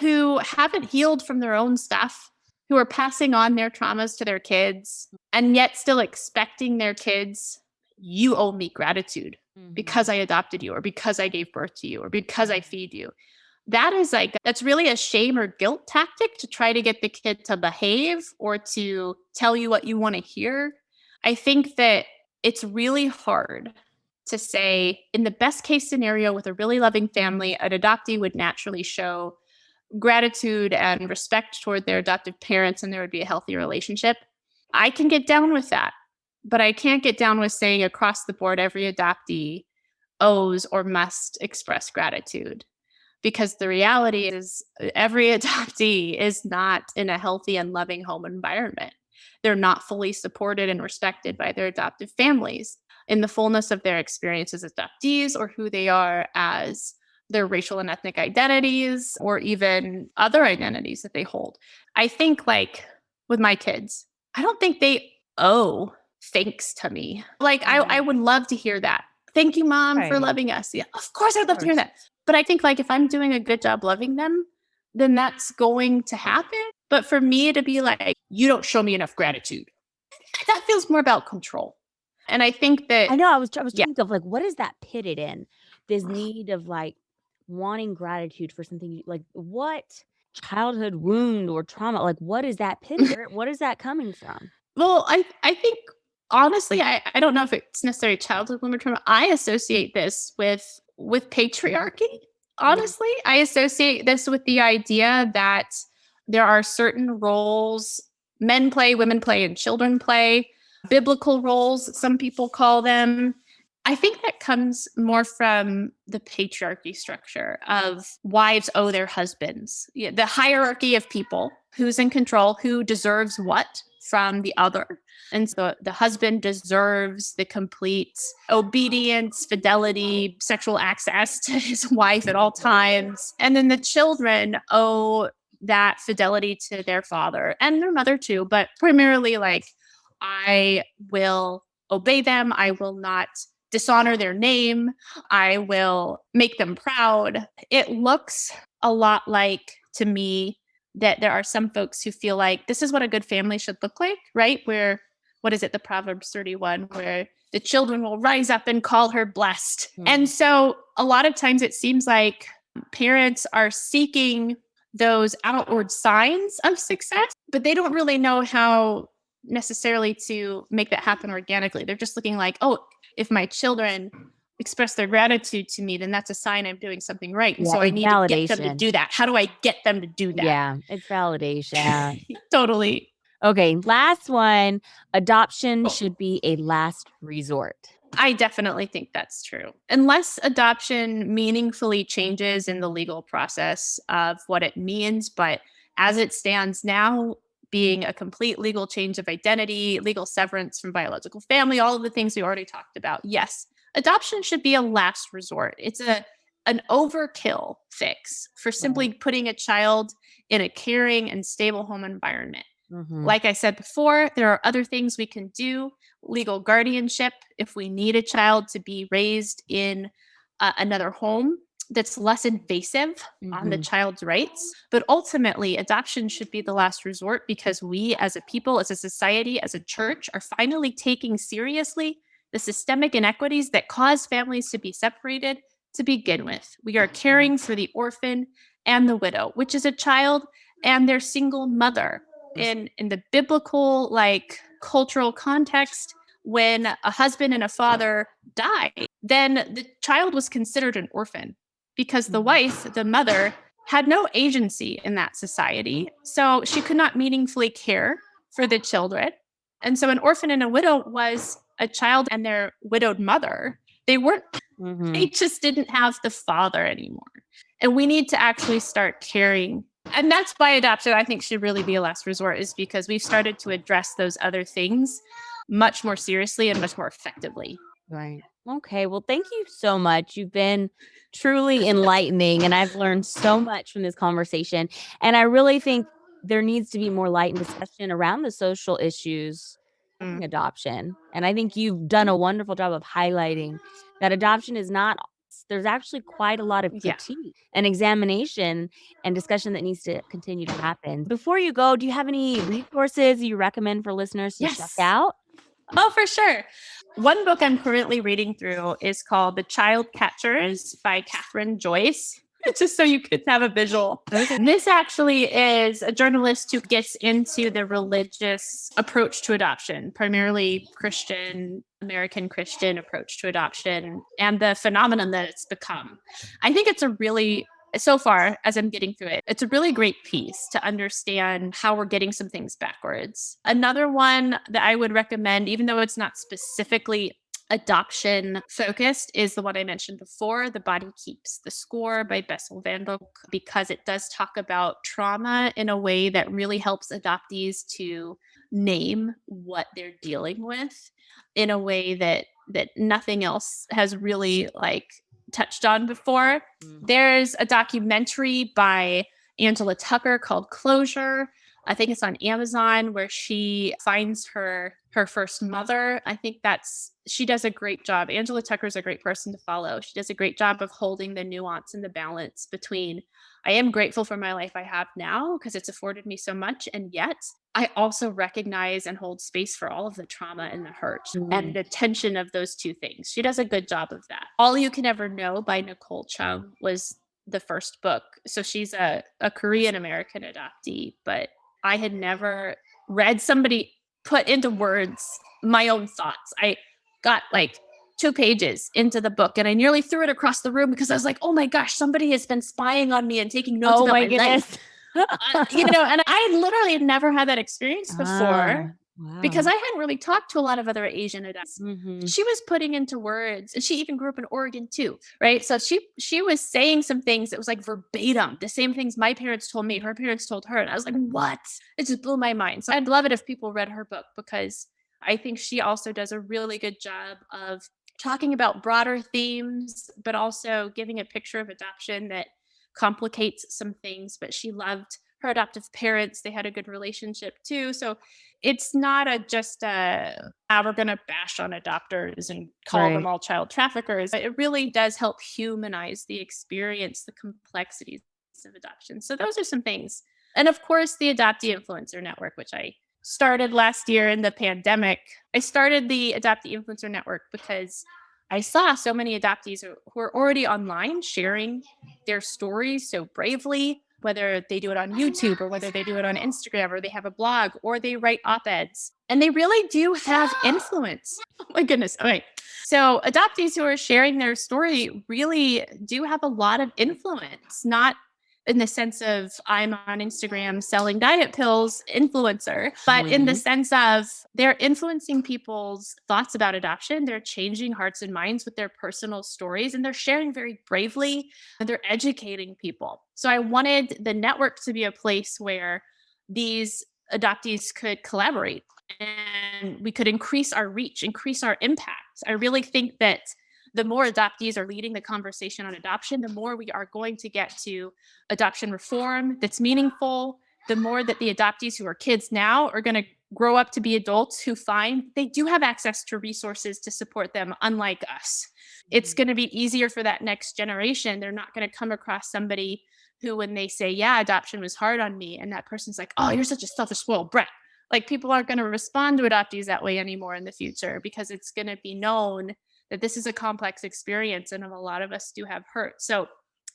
who haven't healed from their own stuff, who are passing on their traumas to their kids, and yet still expecting their kids, you owe me gratitude because I adopted you, or because I gave birth to you, or because I feed you. That is that's really a shame or guilt tactic to try to get the kid to behave or to tell you what you want to hear. I think that it's really hard to say, in the best case scenario with a really loving family, an adoptee would naturally show gratitude and respect toward their adoptive parents and there would be a healthy relationship. I can get down with that, but I can't get down with saying across the board every adoptee owes or must express gratitude. Because the reality is, every adoptee is not in a healthy and loving home environment. They're not fully supported and respected by their adoptive families in the fullness of their experience as adoptees or who they are as their racial and ethnic identities or even other identities that they hold. I think, like with my kids, I don't think they owe thanks to me. Like, I would love to hear that. Thank you, Mom, for Right. loving us. Yeah, of course, I'd love to hear that. But I think, like, if I'm doing a good job loving them, then that's going to happen. But for me to be like, you don't show me enough gratitude, that feels more about control. And I think that, I know. I was trying yeah, to think of like, what is that pitted in? This need of like wanting gratitude for something like what childhood wound or trauma? Like, what is that pitted? What is that coming from? well, I think honestly, I don't know if it's necessarily childhood women trauma. I associate this with patriarchy. Honestly, I associate this with the idea that there are certain roles men play, women play, and children play. Biblical roles, some people call them. I think that comes more from the patriarchy structure of wives owe their husbands. Yeah, the hierarchy of people, who's in control, who deserves what from the other. And so the husband deserves the complete obedience, fidelity, sexual access to his wife at all times. And then the children owe that fidelity to their father and their mother too, but primarily like, I will obey them. I will not dishonor their name. I will make them proud. It looks a lot like, to me, that there are some folks who feel like this is what a good family should look like, right? Where, what is it, the Proverbs 31, where the children will rise up and call her blessed. And so a lot of times it seems like parents are seeking those outward signs of success, but they don't really know how necessarily to make that happen organically. They're just looking like, oh, if my children express their gratitude to me, then that's a sign I'm doing something right. And Yeah, so I it's need to get them to validation. do that. How do I get them to do that? Yeah, it's validation. Totally. Okay, last one. Adoption Cool. should be a last resort. I definitely think that's true. Unless adoption meaningfully changes in the legal process of what it means, but as it stands now, being a complete legal change of identity, legal severance from biological family, all of the things we already talked about. Yes, adoption should be a last resort. It's an overkill fix for Right. simply putting a child in a caring and stable home environment. Mm-hmm. Like I said before, there are other things we can do. Legal guardianship, if we need a child to be raised in another home that's less invasive on the Mm-hmm. child's rights. But ultimately, adoption should be the last resort because we, as a people, as a society, as a church, are finally taking seriously the systemic inequities that cause families to be separated to begin with. We are caring for the orphan and the widow, which is a child and their single mother in the biblical like cultural context. When a husband and a father die, then the child was considered an orphan because the wife, the mother, had no agency in that society, so she could not meaningfully care for the children. And so an orphan and a widow was a child and their widowed mother. They weren't, Mm-hmm. they just didn't have the father anymore. And we need to actually start caring. And that's why adoption, I think, should really be a last resort, is because we've started to address those other things much more seriously and much more effectively. Right. Okay. Well, thank you so much. You've been truly enlightening, and I've learned so much from this conversation. And I really think there needs to be more light and discussion around the social issues Mm. surrounding adoption. And I think you've done a wonderful job of highlighting that adoption is not, there's actually quite a lot of Yeah. critique and examination and discussion that needs to continue to happen. Before you go, do you have any resources you recommend for listeners to check Yes. out? Oh, for sure. One book I'm currently reading through is called The Child Catchers by Catherine Joyce. Just so you could have a visual. Okay. This actually is a journalist who gets into the religious approach to adoption, primarily Christian, American Christian approach to adoption, and the phenomenon that it's become. I think it's a really, so far as I'm getting through it, it's a really great piece to understand how we're getting some things backwards. Another one that I would recommend, even though it's not specifically adoption focused, is the one I mentioned before, The Body Keeps the Score by Bessel van der Kolk, because it does talk about trauma in a way that really helps adoptees to name what they're dealing with in a way that nothing else has really like touched on before. There's a documentary by Angela Tucker called Closure. I think it's on Amazon, where she finds her first mother. I think she does a great job. Angela Tucker's a great person to follow. She does a great job of holding the nuance and the balance between, I am grateful for my life I have now because it's afforded me so much, and yet I also recognize and hold space for all of the trauma and the hurt and the tension of those two things. She does a good job of that. All You Can Ever Know by Nicole Chung was the first book. So she's a Korean American adoptee, but I had never read somebody put into words my own thoughts. I got like 2 pages into the book and I nearly threw it across the room because I was like, oh my gosh, somebody has been spying on me and taking notes Oh about my my life. goodness. And I literally had never had that experience before because Wow. I hadn't really talked to a lot of other Asian adults. Mhm. She was putting into words, and she even grew up in Oregon too, right? So she was saying some things that was like verbatim, the same things my parents told me, her parents told her. And I was like, what? It just blew my mind. So I'd love it if people read her book because I think she also does a really good job of talking about broader themes, but also giving a picture of adoption that complicates some things. But she loved her adoptive parents. They had a good relationship too. So it's not just we're going to bash on adopters and call them Right. all child traffickers. It really does help humanize the experience, the complexities of adoption. So those are some things. And of course, the Adoptee Influencer Network, which I started last year in the pandemic. I started the Adoptee Influencer Network because I saw so many adoptees who are already online sharing their stories so bravely, whether they do it on YouTube or whether they do it on Instagram or they have a blog or they write op-eds. And they really do have influence. Oh my goodness. Okay. So adoptees who are sharing their story really do have a lot of influence, not in the sense of I'm on Instagram selling diet pills influencer, but in the Mhm. sense of they're influencing people's thoughts about adoption. They're changing hearts and minds with their personal stories and they're sharing very bravely and they're educating people. So I wanted the network to be a place where these adoptees could collaborate and we could increase our reach, increase our impact. I really think that the more adoptees are leading the conversation on adoption, the more we are going to get to adoption reform that's meaningful, the more that the adoptees who are kids now are going to grow up to be adults who find they do have access to resources to support them, unlike us. It's Mhm. going to be easier for that next generation. They're not going to come across somebody who, when they say, yeah, adoption was hard on me, and that person's like, oh, you're such a selfish, spoiled brat. Like people aren't going to respond to adoptees that way anymore in the future because it's going to be known that this is a complex experience and a lot of us do have hurt. So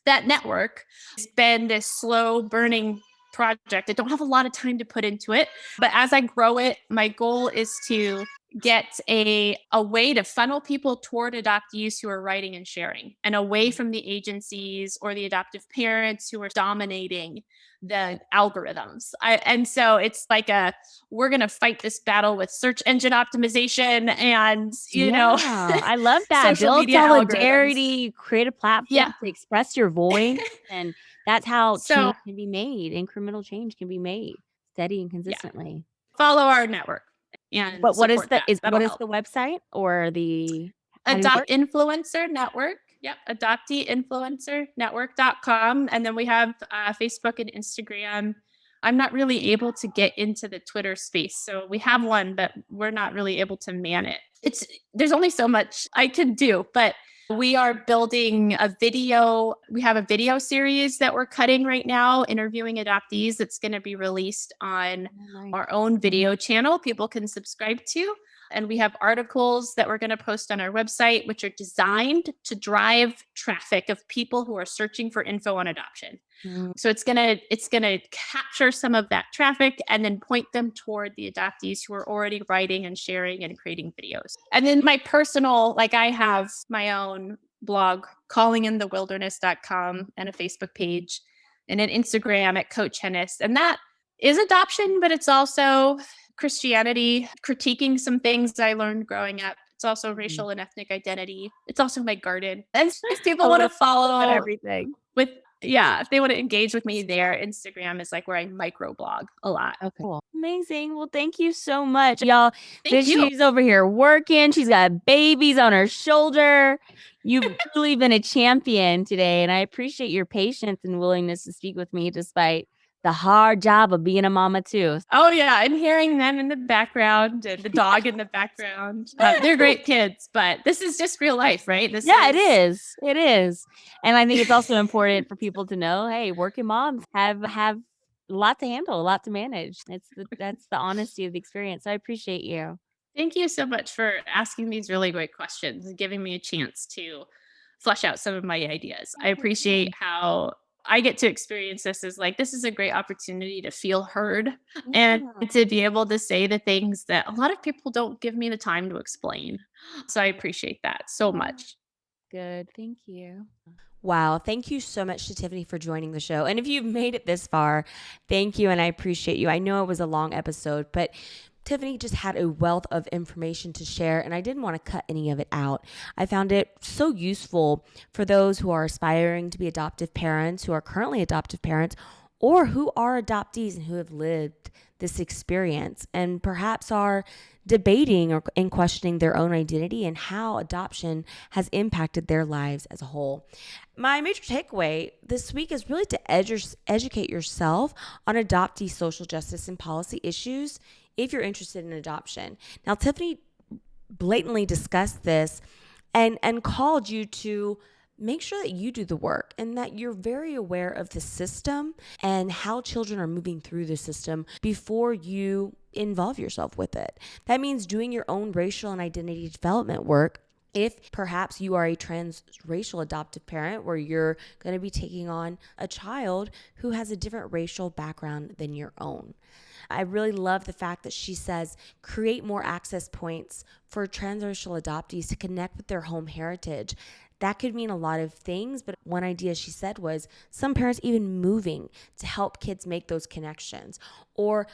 that network has been this slow burning project. I don't have a lot of time to put into it, but as I grow it, my goal is to get a way to funnel people toward adoptees who are writing and sharing and away from the agencies or the adoptive parents who are dominating the algorithms. And so it's like we're going to fight this battle with search engine optimization and, Yeah, I love that. social Build media algorithms. solidarity, create a platform Yeah. to express your voice, and that's how So, change can be made. Incremental change can be made steady and yeah, consistently. follow our network and But support that. what That'll is help. the website or the how do you Adopt work? Influencer Network. Yep. Adopteeinfluencernetwork.com. And then we have Facebook and Instagram. I'm not really able to get into the Twitter space. So we have one, but we're not really able to man it. There's only so much I can do, but we are building a video. We have a video series that we're cutting right now, interviewing adoptees that's going to be released on Oh, nice. our own video channel people can subscribe to. And we have articles that we're going to post on our website, which are designed to drive traffic of people who are searching for info on adoption. Mm. So it's gonna capture some of that traffic and then point them toward the adoptees who are already writing and sharing and creating videos. And then my personal, like I have my own blog, callinginthewilderness.com, and a Facebook page and an Instagram at Coach Henness. And that is adoption, but it's also Christianity, critiquing some things I learned growing up. It's also Mhm. racial and ethnic identity. It's also my garden. And if people A want little to bit follow everything. with, yeah, if they want to engage with me there, Instagram is like where I microblog a lot. Okay, cool. Amazing. Well, thank you so much. Y'all, Thank this you. she's over here working. She's got babies on her shoulder. You've truly been a champion today, and I appreciate your patience and willingness to speak with me despite the hard job of being a mama too. Oh yeah, and hearing them in the background and the dog in the background. They're great kids, but this is just real life, right? This Yeah, it is is. It is. And I think it's also important for people to know, hey, working moms have a lot to handle, a lot to manage. That's the honesty of the experience. So I appreciate you. Thank you so much for asking these really great questions and giving me a chance to flesh out some of my ideas. I appreciate how I get to experience this as like this is a great opportunity to feel heard and Yeah. to be able to say the things that a lot of people don't give me the time to explain. So I appreciate that so much. Good. Thank you. Wow. Thank you so much to Tiffany for joining the show. And if you've made it this far, thank you. And I appreciate you. I know it was a long episode, but Tiffany just had a wealth of information to share, and I didn't want to cut any of it out. I found it so useful for those who are aspiring to be adoptive parents, who are currently adoptive parents, or who are adoptees and who have lived this experience and perhaps are debating or and questioning their own identity and how adoption has impacted their lives as a whole. My major takeaway this week is really to educate yourself on adoptee social justice and policy issues if you're interested in adoption. Now, Tiffany blatantly discussed this and called you to make sure that you do the work and that you're very aware of the system and how children are moving through the system before you involve yourself with it. That means doing your own racial and identity development work. If perhaps you are a transracial adoptive parent where you're going to be taking on a child who has a different racial background than your own. I really love the fact that she says create more access points for transracial adoptees to connect with their home heritage. That could mean a lot of things, but one idea she said was some parents even moving to help kids make those connections, or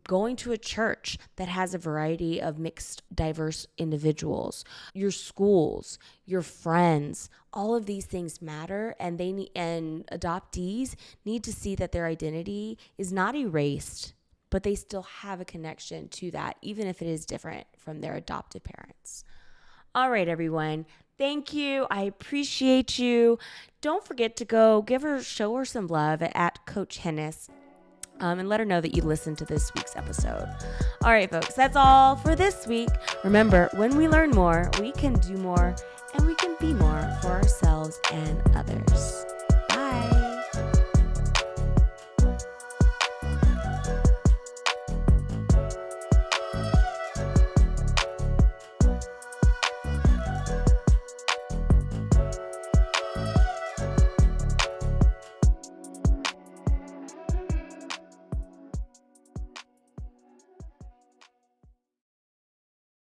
going to a church that has a variety of mixed, diverse individuals, your schools, your friends. All of these things matter, and and adoptees need to see that their identity is not erased, but they still have a connection to that, even if it is different from their adoptive parents. All right, everyone. Thank you. I appreciate you. Don't forget to go show her some love at Coach Henness, and let her know that you listened to this week's episode. All right, folks, that's all for this week. Remember, when we learn more, we can do more, and we can be more for ourselves and